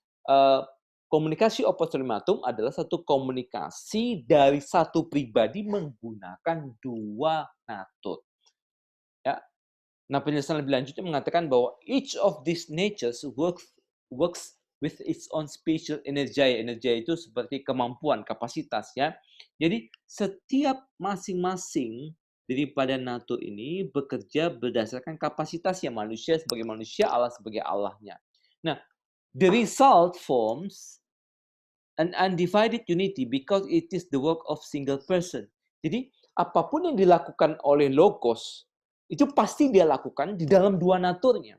komunikasi oppostrematum adalah satu komunikasi dari satu pribadi menggunakan dua natur. Ya. Nah, penjelasan lebih lanjutnya mengatakan bahwa each of these natures works with its own special energy. Energy itu seperti kemampuan, kapasitas, ya. Jadi setiap masing-masing daripada natur ini bekerja berdasarkan kapasitasnya, manusia sebagai manusia, Allah sebagai Allahnya. Nah, the result forms an undivided unity because it is the work of single person. Jadi, apapun yang dilakukan oleh Logos, itu pasti dia lakukan di dalam dua naturnya.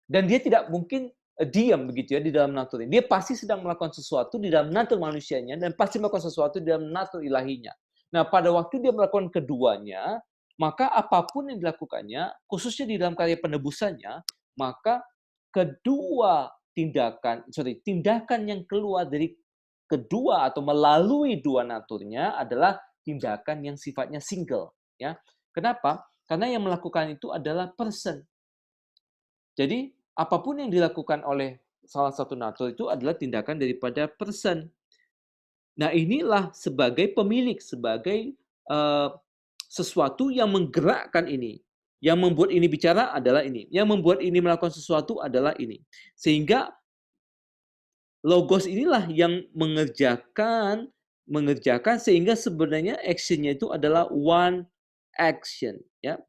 Dan dia tidak mungkin diam begitu ya di dalam naturnya. Dia pasti sedang melakukan sesuatu di dalam natur manusianya dan pasti melakukan sesuatu di dalam natur ilahinya. Nah, pada waktu dia melakukan keduanya, maka apapun yang dilakukannya, khususnya di dalam karya penebusannya, maka tindakan yang keluar dari kedua atau melalui dua naturnya adalah tindakan yang sifatnya single, ya. Kenapa? Karena yang melakukan itu adalah person. Jadi, apapun yang dilakukan oleh salah satu natur itu adalah tindakan daripada person. Nah, inilah sebagai pemilik, sebagai sesuatu yang menggerakkan ini. Yang membuat ini bicara adalah ini. Yang membuat ini melakukan sesuatu adalah ini. Sehingga Logos inilah yang mengerjakan sehingga sebenarnya action-nya itu adalah one action, ya.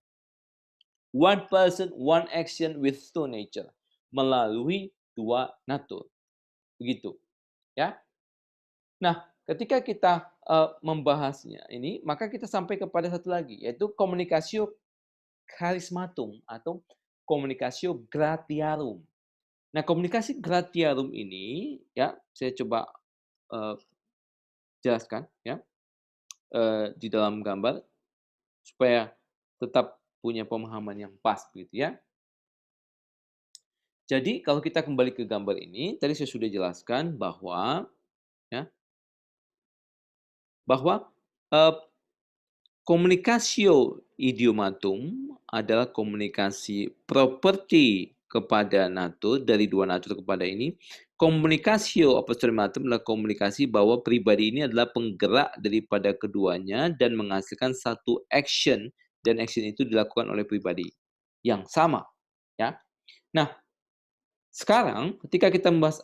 One person, one action with two nature, melalui dua natur. Begitu, ya. Nah, ketika kita membahasnya ini, maka kita sampai kepada satu lagi, yaitu communicatio charismatum atau communicatio gratiarum. Nah, komunikasi gratiarum ini, ya, saya coba jelaskan, ya, di dalam gambar supaya tetap punya pemahaman yang pas, begitu ya. Jadi kalau kita kembali ke gambar ini, tadi saya sudah jelaskan bahwa, ya, bahwa communicatio idiomatum adalah komunikasi properti kepada natur, dari dua natur kepada ini. Communicatio oppostrematum adalah komunikasi bahwa pribadi ini adalah penggerak daripada keduanya dan menghasilkan satu action, dan action itu dilakukan oleh pribadi yang sama, ya. Nah, sekarang ketika kita membahas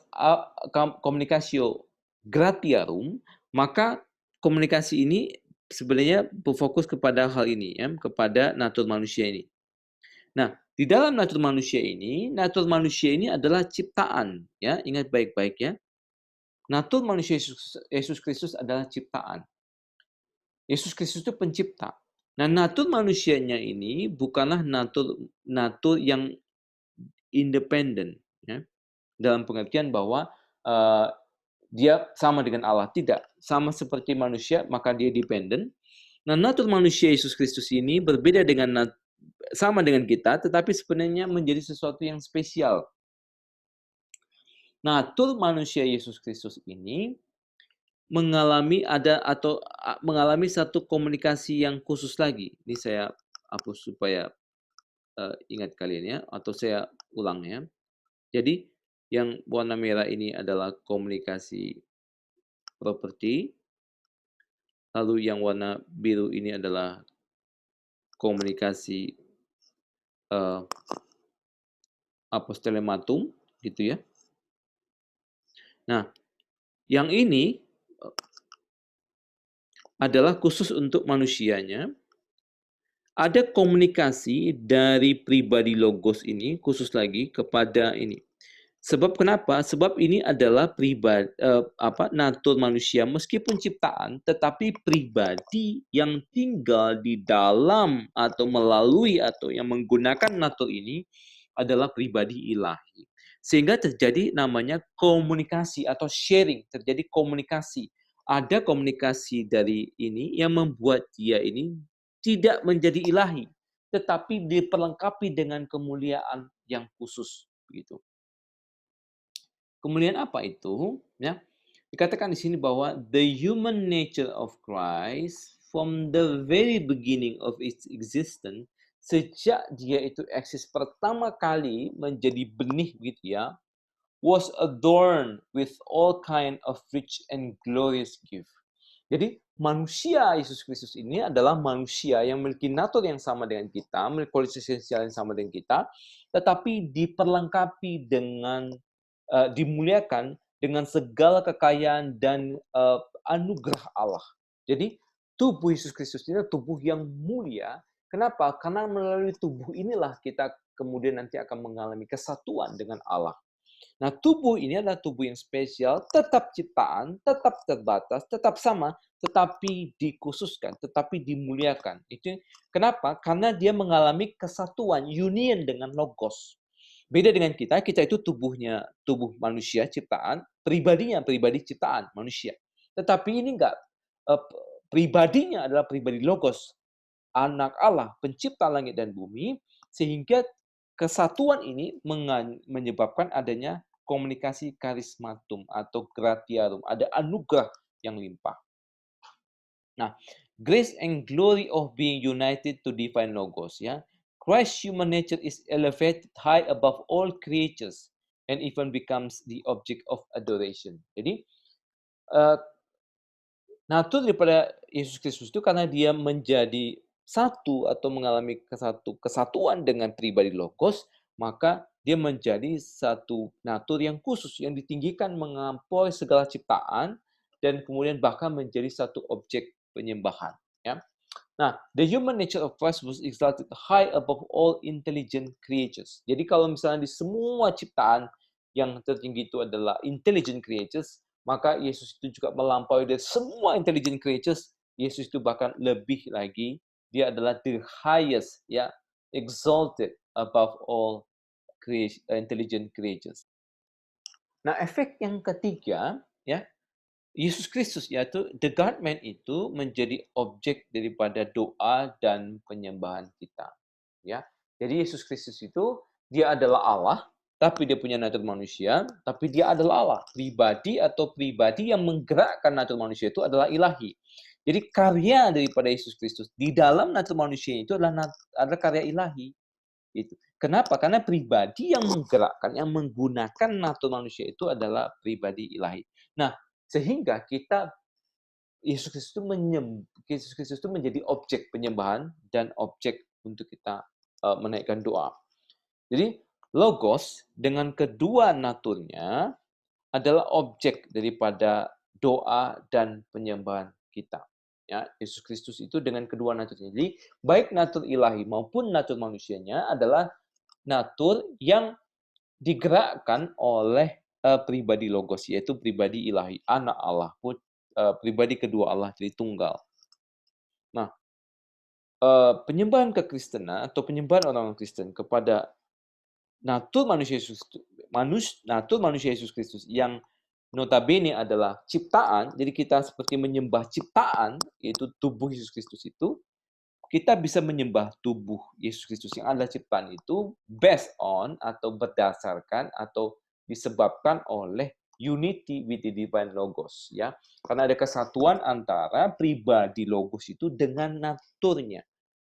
communicatio gratiarum, maka komunikasi ini sebenarnya berfokus kepada hal ini, ya, kepada natur manusia ini. Nah, di dalam natur manusia ini adalah ciptaan, ya, ingat baik-baik ya. Natur manusia Yesus Kristus adalah ciptaan. Yesus Kristus itu pencipta. Nah, natur manusianya ini bukanlah natur yang independen, ya. Dalam pengertian bahwa dia sama dengan Allah, tidak. Sama seperti manusia, maka dia dependen. Nah, natur manusia Yesus Kristus ini berbeda sama dengan kita, tetapi sebenarnya menjadi sesuatu yang spesial. Natur manusia Yesus Kristus ini mengalami satu komunikasi yang khusus lagi. Ini saya hapus supaya ingat kalian ya, atau saya ulang ya. Jadi yang warna merah ini adalah komunikasi properti, lalu yang warna biru ini adalah komunikasi apostolematum, gitu ya. Nah, yang ini adalah khusus untuk manusianya. Ada komunikasi dari pribadi Logos ini khusus lagi kepada ini. Sebab kenapa? Sebab ini adalah natur manusia meskipun ciptaan, tetapi pribadi yang tinggal di dalam atau melalui atau yang menggunakan natur ini adalah pribadi ilahi. Sehingga terjadi namanya komunikasi atau sharing, terjadi komunikasi. Ada komunikasi dari ini yang membuat dia ini tidak menjadi ilahi, tetapi diperlengkapi dengan kemuliaan yang khusus, begitu. Kemuliaan apa itu? Ya, dikatakan di sini bahwa the human nature of Christ from the very beginning of its existence sejak dia itu eksis pertama kali menjadi benih begitu ya, was adorned with all kind of rich and glorious gift. Jadi manusia Yesus Kristus ini adalah manusia yang memiliki natur yang sama dengan kita, memiliki kualitas esensial yang sama dengan kita, tetapi diperlengkapi dengan dimuliakan dengan segala kekayaan dan anugerah Allah. Jadi tubuh Yesus Kristus ini adalah tubuh yang mulia. Kenapa? Karena melalui tubuh inilah kita kemudian nanti akan mengalami kesatuan dengan Allah. Nah, tubuh ini adalah tubuh yang spesial, tetap ciptaan, tetap terbatas, tetap sama, tetapi dikhususkan, tetapi dimuliakan. Itu kenapa? Karena dia mengalami kesatuan, union dengan Logos. Beda dengan kita itu tubuhnya tubuh manusia ciptaan, pribadinya pribadi ciptaan manusia. Tetapi ini enggak, pribadinya adalah pribadi Logos, anak Allah, pencipta langit dan bumi, sehingga kesatuan ini menyebabkan adanya komunikasi karismatum atau gratiarum, ada anugerah yang limpah. Nah, grace and glory of being united to divine logos, ya. Christ's human nature is elevated high above all creatures and even becomes the object of adoration. Jadi, natur daripada Yesus Kristus itu karena dia menjadi satu atau mengalami kesatuan dengan pribadi Logos, maka dia menjadi satu natur yang khusus, yang ditinggikan melampaui segala ciptaan, dan kemudian bahkan menjadi satu objek penyembahan. Ya. Nah, the human nature of Christ was exalted high above all intelligent creatures. Jadi kalau misalnya di semua ciptaan yang tertinggi itu adalah intelligent creatures, maka Yesus itu juga melampaui dari semua intelligent creatures. Yesus itu bahkan lebih lagi, dia adalah the highest, ya, exalted above all intelligent creatures. Nah, efek yang ketiga, ya, Yesus Kristus, yaitu the God-man itu menjadi objek daripada doa dan penyembahan kita. Ya, jadi Yesus Kristus itu dia adalah Allah, tapi dia punya natur manusia, tapi dia adalah Allah. Pribadi yang menggerakkan natur manusia itu adalah ilahi. Jadi karya daripada Yesus Kristus di dalam natur manusia itu adalah karya ilahi. Itu. Kenapa? Karena pribadi yang menggerakkan, yang menggunakan natur manusia itu adalah pribadi ilahi. Nah, sehingga Yesus Kristus itu menjadi objek penyembahan dan objek untuk kita menaikkan doa. Jadi Logos dengan kedua naturnya adalah objek daripada doa dan penyembahan kita. Ya, Yesus Kristus itu dengan kedua naturnya. Jadi baik natur ilahi maupun natur manusianya adalah natur yang digerakkan oleh pribadi Logos, yaitu pribadi ilahi, anak Allah, pribadi kedua Allah, jadi tunggal. Nah, penyembahan kekristenan atau penyembahan orang-orang Kristen kepada natur manusia Yesus Kristus yang notabene adalah ciptaan, jadi kita seperti menyembah ciptaan, yaitu tubuh Yesus Kristus itu, kita bisa menyembah tubuh Yesus Kristus yang adalah ciptaan itu based on atau berdasarkan atau disebabkan oleh unity with the divine logos, ya. Karena ada kesatuan antara pribadi logos itu dengan naturnya.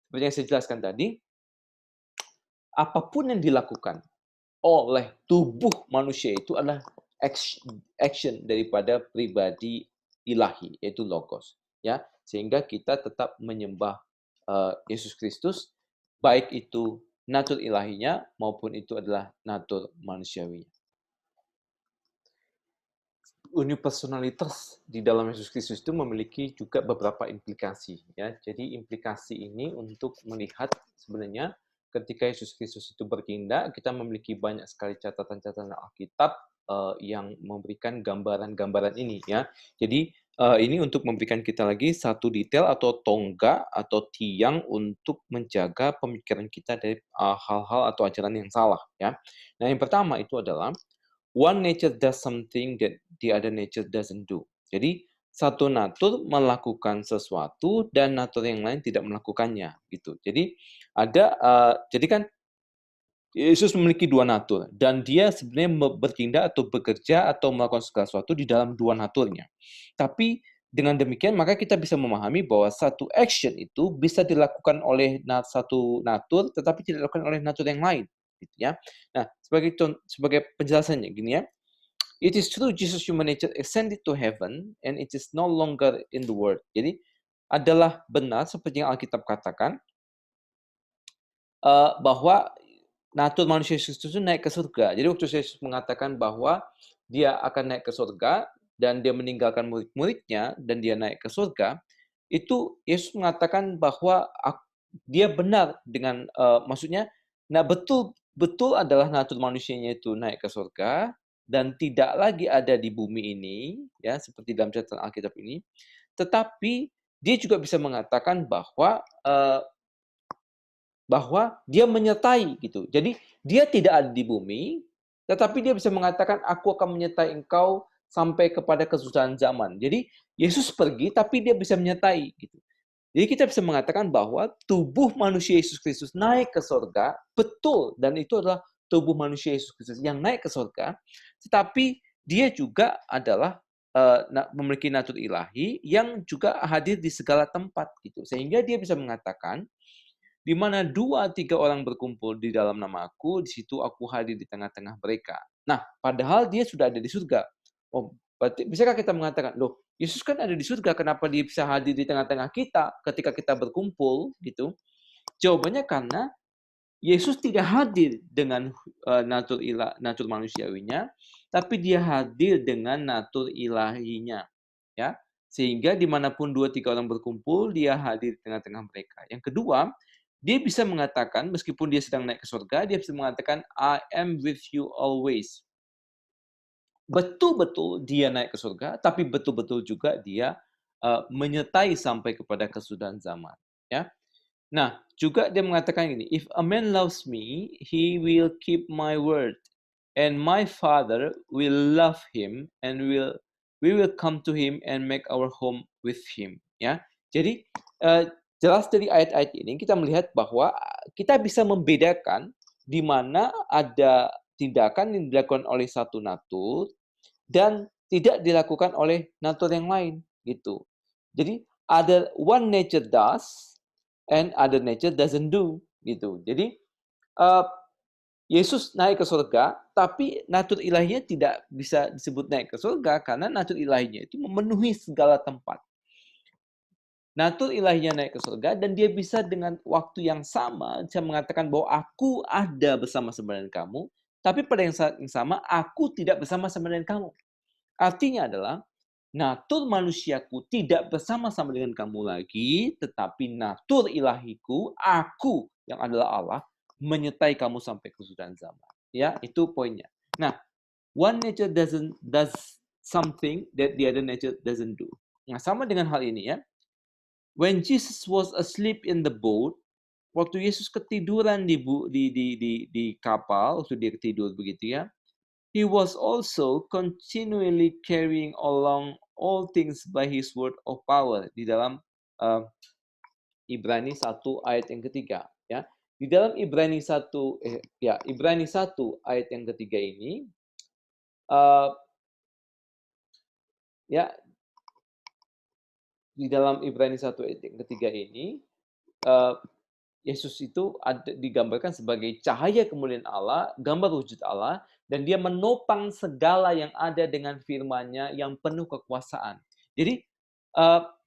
Seperti yang saya jelaskan tadi, apapun yang dilakukan oleh tubuh manusia itu adalah action daripada pribadi ilahi, yaitu logos, ya. Sehingga kita tetap menyembah Yesus Kristus, baik itu natur ilahinya maupun itu adalah natur manusiawinya. Unipersonalitas di dalam Yesus Kristus itu memiliki juga beberapa implikasi, ya. Jadi implikasi ini untuk melihat sebenarnya ketika Yesus Kristus itu bertindak, kita memiliki banyak sekali catatan-catatan Alkitab yang memberikan gambaran-gambaran ini, ya. Jadi ini untuk memberikan kita lagi satu detail atau tonggak atau tiang untuk menjaga pemikiran kita dari hal-hal atau ajaran yang salah, ya. Nah, yang pertama itu adalah one nature does something that the other nature doesn't do. Jadi satu natur melakukan sesuatu dan natur yang lain tidak melakukannya, gitu. Jadi jadi kan Yesus memiliki dua natur dan dia sebenarnya bertindak atau bekerja atau melakukan segala sesuatu di dalam dua naturnya. Tapi Dengan demikian, maka kita bisa memahami bahwa satu action itu bisa dilakukan oleh satu natur, tetapi tidak dilakukan oleh natur yang lain, gitu ya. Nah, sebagai penjelasannya gini ya, "It is true Jesus human nature ascended to heaven and it is no longer in the world." Jadi, adalah benar seperti yang Alkitab katakan, bahwa natur manusia Yesus itu naik ke surga. Jadi waktu Yesus mengatakan bahwa dia akan naik ke surga dan dia meninggalkan murid-muridnya dan dia naik ke surga, itu Yesus mengatakan bahwa dia benar dengan, maksudnya, nah betul betul adalah natur manusianya itu naik ke surga dan tidak lagi ada di bumi ini, ya, seperti dalam catatan Alkitab ini. Tetapi dia juga bisa mengatakan bahwa dia menyertai gitu. Jadi dia tidak ada di bumi, tetapi dia bisa mengatakan, "Aku akan menyertai engkau sampai kepada kesudahan zaman." Jadi Yesus pergi, tapi dia bisa menyertai gitu. Jadi kita bisa mengatakan bahwa tubuh manusia Yesus Kristus naik ke surga, betul, dan itu adalah tubuh manusia Yesus Kristus yang naik ke surga, tetapi dia juga adalah memiliki natur ilahi yang juga hadir di segala tempat gitu. Sehingga dia bisa mengatakan di mana 2, 3 orang berkumpul di dalam namaku, di situ aku hadir di tengah-tengah mereka. Nah, padahal dia sudah ada di surga. Oh, berarti bisakah kita mengatakan, "Loh, Yesus kan ada di surga, kenapa dia bisa hadir di tengah-tengah kita ketika kita berkumpul?" Gitu. Jawabannya karena Yesus tidak hadir dengan, natur manusiawinya, tapi dia hadir dengan natur ilahinya, ya. Sehingga dimanapun 2 3 orang berkumpul, dia hadir di tengah-tengah mereka. Yang kedua, dia bisa mengatakan meskipun dia sedang naik ke surga, dia bisa mengatakan, "I am with you always." Betul-betul dia naik ke surga, tapi betul-betul juga dia, menyertai sampai kepada kesudahan zaman, ya. Nah, juga dia mengatakan gini, "If a man loves me, he will keep my word, and my Father will love him, and we will come to him and make our home with him." Ya. Jadi, jelas dari ayat-ayat ini kita melihat bahwa kita bisa membedakan di mana ada tindakan yang dilakukan oleh satu natur dan tidak dilakukan oleh natur yang lain, gitu. Jadi, ada one nature does and other nature doesn't do, gitu. Jadi, eee, Yesus naik ke surga, tapi natur ilahinya tidak bisa disebut naik ke surga karena natur ilahinya itu memenuhi segala tempat. Natur ilahinya naik ke surga dan dia bisa dengan waktu yang sama bisa mengatakan bahwa aku ada bersama-sama dengan kamu, tapi pada yang saat yang sama aku tidak bersama-sama dengan kamu. Artinya adalah natur manusiaku tidak bersama-sama dengan kamu lagi, tetapi natur ilahiku, aku yang adalah Allah, menyertai kamu sampai kesudahan zaman. Ya, itu poinnya. Nah, one nature does something that the other nature doesn't do. Nah, sama dengan hal ini ya. When Jesus was asleep in the boat, waktu Yesus ketiduran di kapal, waktu dia tidur begitu ya, he was also continually carrying along all things by his word of power di dalam uh, Ibrani 1 ayat yang ketiga ya. Di dalam Ibrani 1 ayat yang ketiga ini uh, ya di dalam Ibrani 1 ayat yang ketiga ini uh, Yesus itu digambarkan sebagai cahaya kemuliaan Allah, gambar wujud Allah, dan dia menopang segala yang ada dengan firman-Nya yang penuh kekuasaan. Jadi,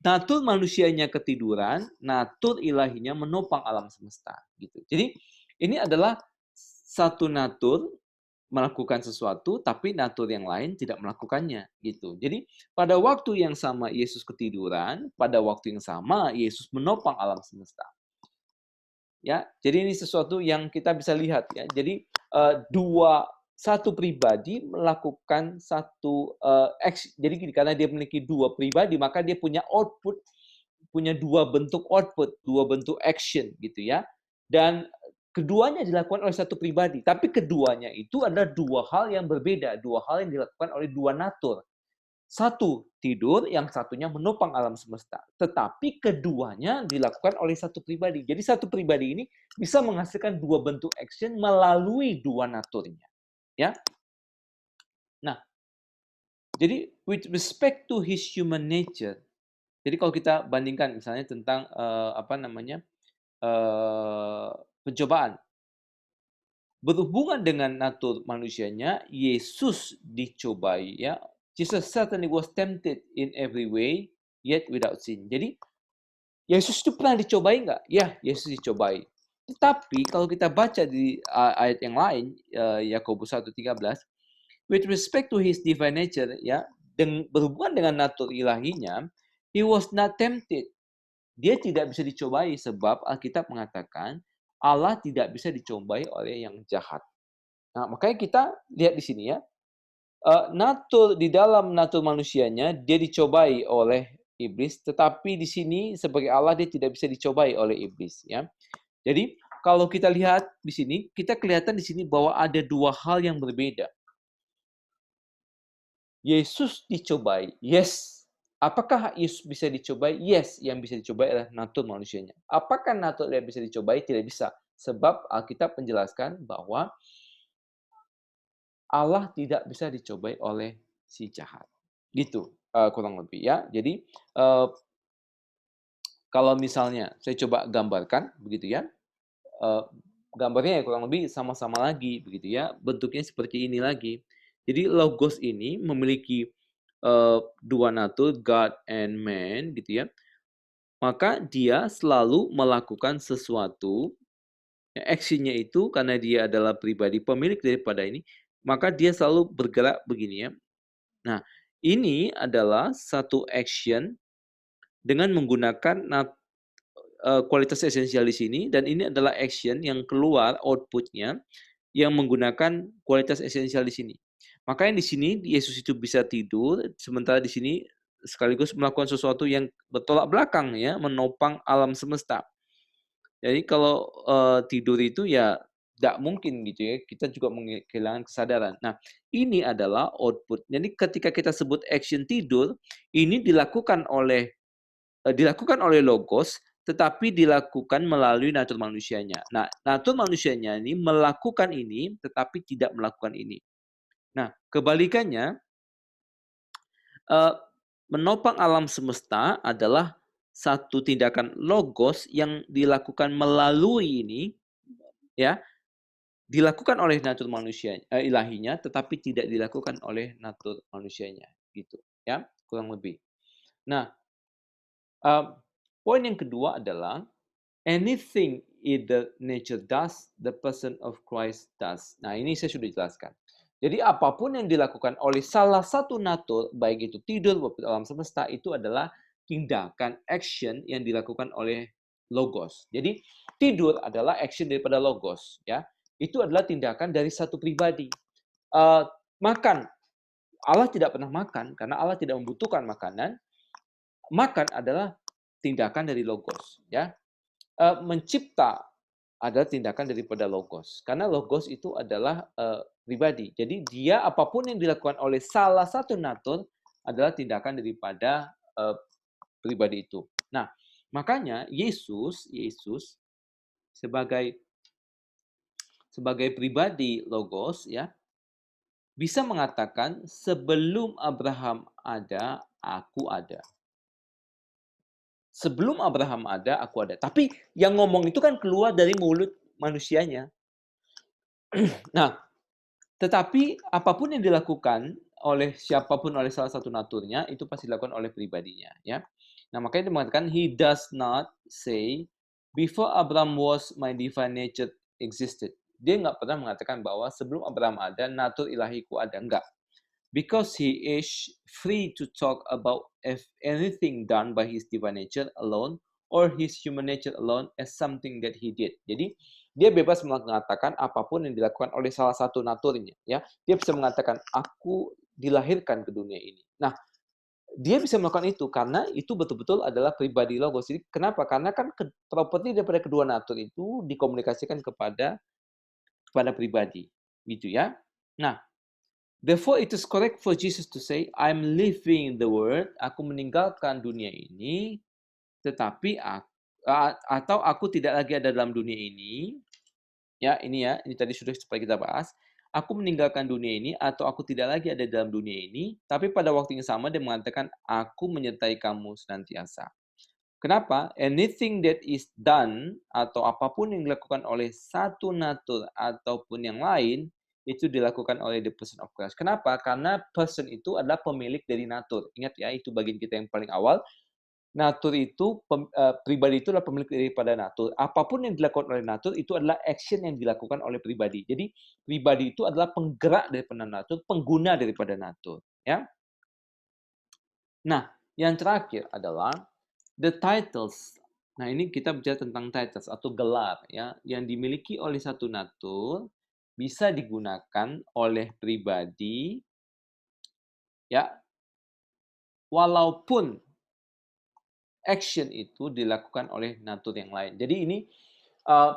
natur manusianya ketiduran, natur ilahinya menopang alam semesta, gitu. Jadi, ini adalah satu natur melakukan sesuatu, tapi natur yang lain tidak melakukannya, gitu. Jadi, pada waktu yang sama Yesus ketiduran, pada waktu yang sama Yesus menopang alam semesta. Ya, jadi ini sesuatu yang kita bisa lihat ya. Jadi, satu pribadi melakukan satu, jadi gini, karena dia memiliki 2 pribadi, maka dia punya output, punya 2 bentuk output, 2 bentuk action gitu ya. Dan keduanya dilakukan oleh satu pribadi, tapi keduanya itu adalah 2 hal yang berbeda, 2 hal yang dilakukan oleh 2 natur. Satu tidur, yang satunya menopang alam semesta. Tetapi keduanya dilakukan oleh satu pribadi. Jadi satu pribadi ini bisa menghasilkan 2 bentuk action melalui 2 naturnya. Ya. Nah, jadi with respect to his human nature, Jadi kalau kita bandingkan misalnya tentang, apa namanya, eee, pencobaan, berhubungan dengan natur manusianya, Yesus dicobai ya. Jesus certainly was tempted in every way, yet without sin. Jadi Yesus itu pernah dicobai nggak? Ya, Yesus dicobai. Tetapi kalau kita baca di ayat yang lain, Yakobus 1:13, with respect to his divine nature, ya, berhubungan dengan natur ilahinya, he was not tempted. Dia tidak bisa dicobai sebab Alkitab mengatakan Allah tidak bisa dicobai oleh yang jahat. Nah, makanya kita lihat di sini ya, di dalam natur manusianya dia dicobai oleh iblis, tetapi di sini sebagai Allah dia tidak bisa dicobai oleh iblis ya. Jadi kalau kita lihat di sini, kita kelihatan di sini bahwa ada dua hal yang berbeda. Yesus dicobai, yes. Apakah Yesus bisa dicobai? Yes, yang bisa dicobai adalah natur manusianya. Apakah natur yang bisa dicobai? Tidak bisa. Sebab Alkitab menjelaskan bahwa Allah tidak bisa dicobai oleh si jahat. Gitu, kurang lebih ya. Jadi, kalau misalnya saya coba gambarkan begitu ya, eee, gambarnya ya kurang lebih sama-sama lagi begitu ya, bentuknya seperti ini lagi. Jadi Logos ini memiliki, 2 natur, God and man gitu ya, maka dia selalu melakukan sesuatu, action-nya itu karena dia adalah pribadi pemilik daripada ini, maka dia selalu bergerak begini ya. Nah, ini adalah satu action dengan menggunakan kualitas esensial di sini dan ini adalah action yang keluar output-nya yang menggunakan kualitas esensial di sini. Makanya di sini Yesus itu bisa tidur, sementara di sini sekaligus melakukan sesuatu yang bertolak belakang ya, menopang alam semesta. Jadi kalau, tidur itu ya tidak mungkin gitu ya, kita juga kehilangan kesadaran. Nah, ini adalah output. Jadi ketika kita sebut action tidur, ini dilakukan oleh Logos, tetapi dilakukan melalui natur manusianya. Nah, natur manusianya ini melakukan ini, tetapi tidak melakukan ini. Nah, kebalikannya, eee, menopang alam semesta adalah satu tindakan Logos yang dilakukan melalui ini, ya, dilakukan oleh natur manusia ilahinya, tetapi tidak dilakukan oleh natur manusianya, gitu, ya, kurang lebih. Nah, poin yang kedua adalah anything either nature does, the person of Christ does. Nah, ini saya sudah jelaskan. Jadi apapun yang dilakukan oleh salah satu natur, baik itu tidur maupun alam semesta, itu adalah tindakan action yang dilakukan oleh logos. Jadi tidur adalah action daripada logos, ya. Itu adalah tindakan dari satu pribadi. Eh, Makan, Allah tidak pernah makan karena Allah tidak membutuhkan makanan. Makan adalah tindakan dari logos, ya. Mencipta adalah tindakan daripada logos. Karena logos itu adalah, pribadi. Jadi dia apapun yang dilakukan oleh salah satu natur adalah tindakan daripada, pribadi itu. Nah, makanya Yesus sebagai sebagai pribadi logos ya, bisa mengatakan, "Sebelum Abraham ada, aku ada." Sebelum Abraham ada, aku ada. Tapi yang ngomong itu kan keluar dari mulut manusianya. Nah, tetapi apapun yang dilakukan oleh siapapun, oleh salah satu naturnya, itu pasti dilakukan oleh pribadinya, ya. Nah, makanya dia mengatakan, "He does not say, before Abraham was, my divine nature existed." Dia nggak pernah mengatakan bahwa sebelum Abraham ada, natur ilahiku ada, enggak. Because he is free to talk about if anything done by his divine nature alone or his human nature alone as something that he did. Jadi dia bebas mengatakan apapun yang dilakukan oleh salah satu naturnya, ya. Dia bisa mengatakan aku dilahirkan ke dunia ini. Nah, dia bisa melakukan itu karena itu betul-betul adalah pribadi logos. Jadi kenapa? Karena kan properti daripada kedua natur itu dikomunikasikan kepada pribadi, gitu ya. Nah, therefore, it is correct for Jesus to say, I'm leaving the world, aku meninggalkan dunia ini, tetapi atau aku tidak lagi ada dalam dunia ini, ya ini tadi sudah supaya kita bahas. aku meninggalkan dunia ini atau aku tidak lagi ada dalam dunia ini, tapi pada waktu yang sama dia mengatakan, aku menyertai kamu senantiasa. Kenapa? Anything that is done atau apapun yang dilakukan oleh satu natur ataupun yang lain, itu dilakukan oleh the person of Christ. Kenapa? Karena person itu adalah pemilik dari natur. Ingat ya, itu bagian kita yang paling awal. Natur itu, pribadi itu adalah pemilik daripada natur. Apapun yang dilakukan oleh natur itu adalah action yang dilakukan oleh pribadi. Jadi pribadi itu adalah penggerak daripada natur, pengguna daripada natur. Ya. Nah, yang terakhir adalah the titles. Nah, ini kita bicara tentang titles atau gelar ya, yang dimiliki oleh satu natur bisa digunakan oleh pribadi ya, walaupun action itu dilakukan oleh natur yang lain. Jadi ini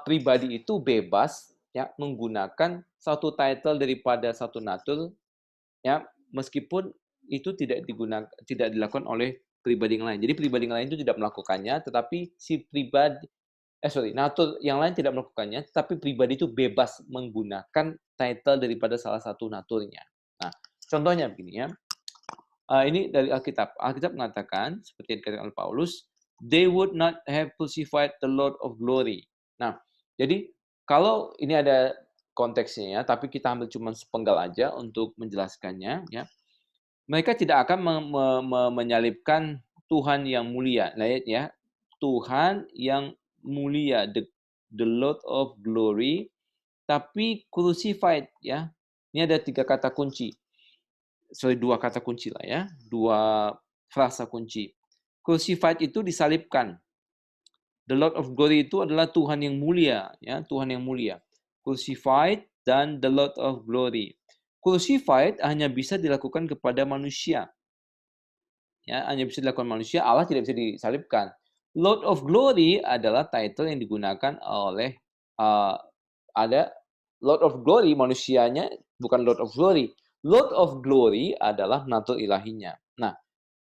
pribadi itu bebas ya menggunakan satu title daripada satu natur ya, meskipun itu tidak dilakukan oleh pribadi yang lain. Jadi pribadi yang lain itu tidak melakukannya, tetapi si pribadi natur yang lain tidak melakukannya, tapi pribadi itu bebas menggunakan title daripada salah satu naturnya. Nah, contohnya begini ya. Ini dari Alkitab. Alkitab mengatakan, seperti yang dikatakan oleh Paulus, they would not have crucified the Lord of glory. Nah, jadi kalau ini ada konteksnya ya, tapi kita ambil cuma sepenggal aja untuk menjelaskannya ya. Mereka tidak akan menyalibkan Tuhan yang mulia. Nah, ya, Tuhan yang mulia, the Lord of glory, tapi crucified ya. Ini ada dua kata kunci lah ya, dua frasa kunci. Crucified itu disalibkan. The Lord of glory itu adalah Tuhan yang mulia, ya, Tuhan yang mulia. Crucified dan the Lord of glory. Crucified hanya bisa dilakukan kepada manusia. Ya, hanya bisa dilakukan manusia, Allah tidak bisa disalibkan. Lord of glory adalah title yang digunakan oleh ada Lord of glory manusianya, bukan Lord of glory. Lord of glory adalah natur ilahinya. Nah,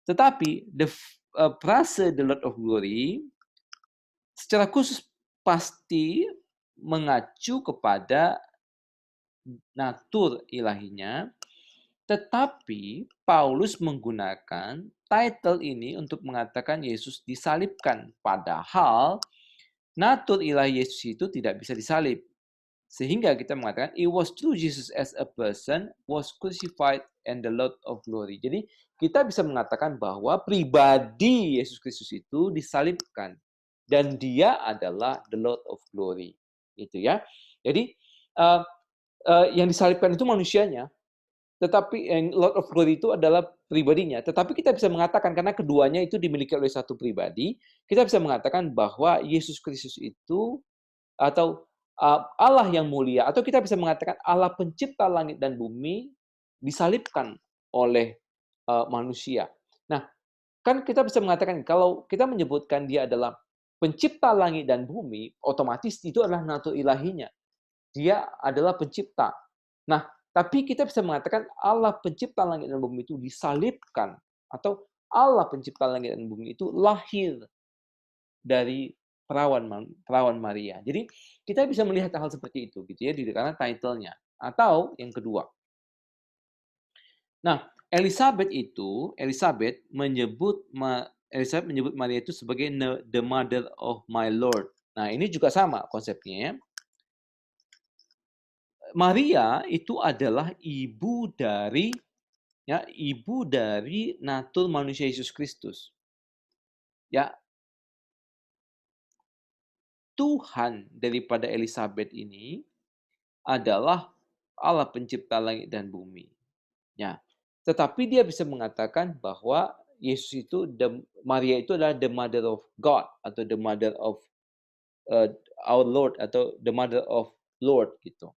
tetapi frase the Lord of glory secara khusus pasti mengacu kepada natur ilahinya, tetapi Paulus menggunakan title ini untuk mengatakan Yesus disalibkan. Padahal natur ilahi Yesus itu tidak bisa disalib. Sehingga kita mengatakan, it was through Jesus as a person was crucified and the Lord of glory. Jadi kita bisa mengatakan bahwa pribadi Yesus Kristus itu disalibkan. Dan dia adalah the Lord of glory. Itu ya. Jadi yang disalibkan itu manusianya. Tetapi Lord of Glory itu adalah pribadinya. Tetapi kita bisa mengatakan, karena keduanya itu dimiliki oleh satu pribadi, kita bisa mengatakan bahwa Yesus Kristus itu, atau Allah yang mulia, atau kita bisa mengatakan Allah pencipta langit dan bumi, disalibkan oleh manusia. Nah, kan kita bisa mengatakan, kalau kita menyebutkan dia adalah pencipta langit dan bumi, otomatis itu adalah natur ilahinya. Dia adalah pencipta. Nah, tapi kita bisa mengatakan Allah pencipta langit dan bumi itu disalibkan, atau Allah pencipta langit dan bumi itu lahir dari perawan Maria. Jadi kita bisa melihat hal seperti itu gitu ya, karena title-nya. Atau yang kedua. Nah, Elizabeth menyebut Maria itu sebagai the mother of my Lord. Nah, ini juga sama konsepnya ya. Maria itu adalah ibu dari natur manusia Yesus Kristus. Ya, Tuhan daripada Elizabeth ini adalah Allah pencipta langit dan bumi. Ya. Tetapi dia bisa mengatakan bahwa Maria itu adalah the mother of God, atau the mother of our Lord, atau the mother of Lord gitu.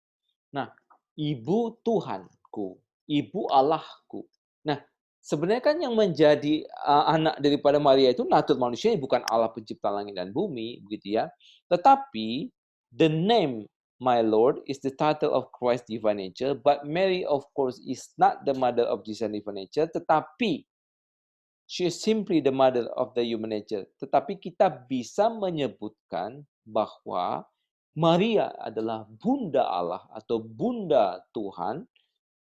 Nah, ibu Tuhanku, ibu Allahku. Nah, sebenarnya kan yang menjadi anak daripada Maria itu natur manusia, bukan Allah pencipta langit dan bumi, begitu ya. Tetapi the name my Lord is the title of Christ's divine nature, but Mary of course is not the mother of Jesus divine nature, tetapi she is simply the mother of the human nature. Tetapi kita bisa menyebutkan bahwa Maria adalah bunda Allah atau bunda Tuhan,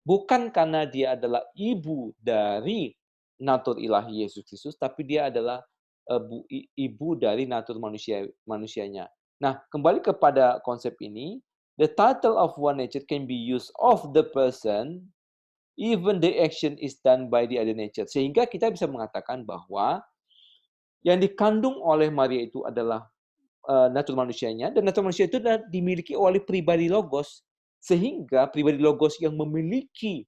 bukan karena dia adalah ibu dari natur ilahi Yesus Kristus, tapi dia adalah, ibu dari natur manusianya. Nah, kembali kepada konsep ini, the title of one nature can be used of the person, even the action is done by the other nature. Sehingga kita bisa mengatakan bahwa yang dikandung oleh Maria itu adalah natur manusianya, dan natur manusia itu adalah dimiliki oleh pribadi Logos. Sehingga pribadi Logos yang memiliki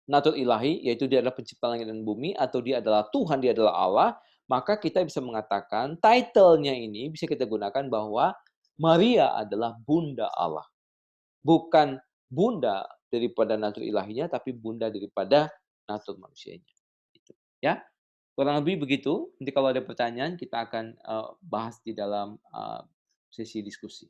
natur ilahi, yaitu dia adalah pencipta langit dan bumi, atau dia adalah Tuhan, dia adalah Allah, maka kita bisa mengatakan title-nya ini bisa kita gunakan bahwa Maria adalah bunda Allah. Bukan bunda daripada natur ilahinya, tapi bunda daripada natur manusianya. Gitu, ya. Kurang lebih begitu. Nanti kalau ada pertanyaan kita akan, bahas di dalam, sesi diskusi.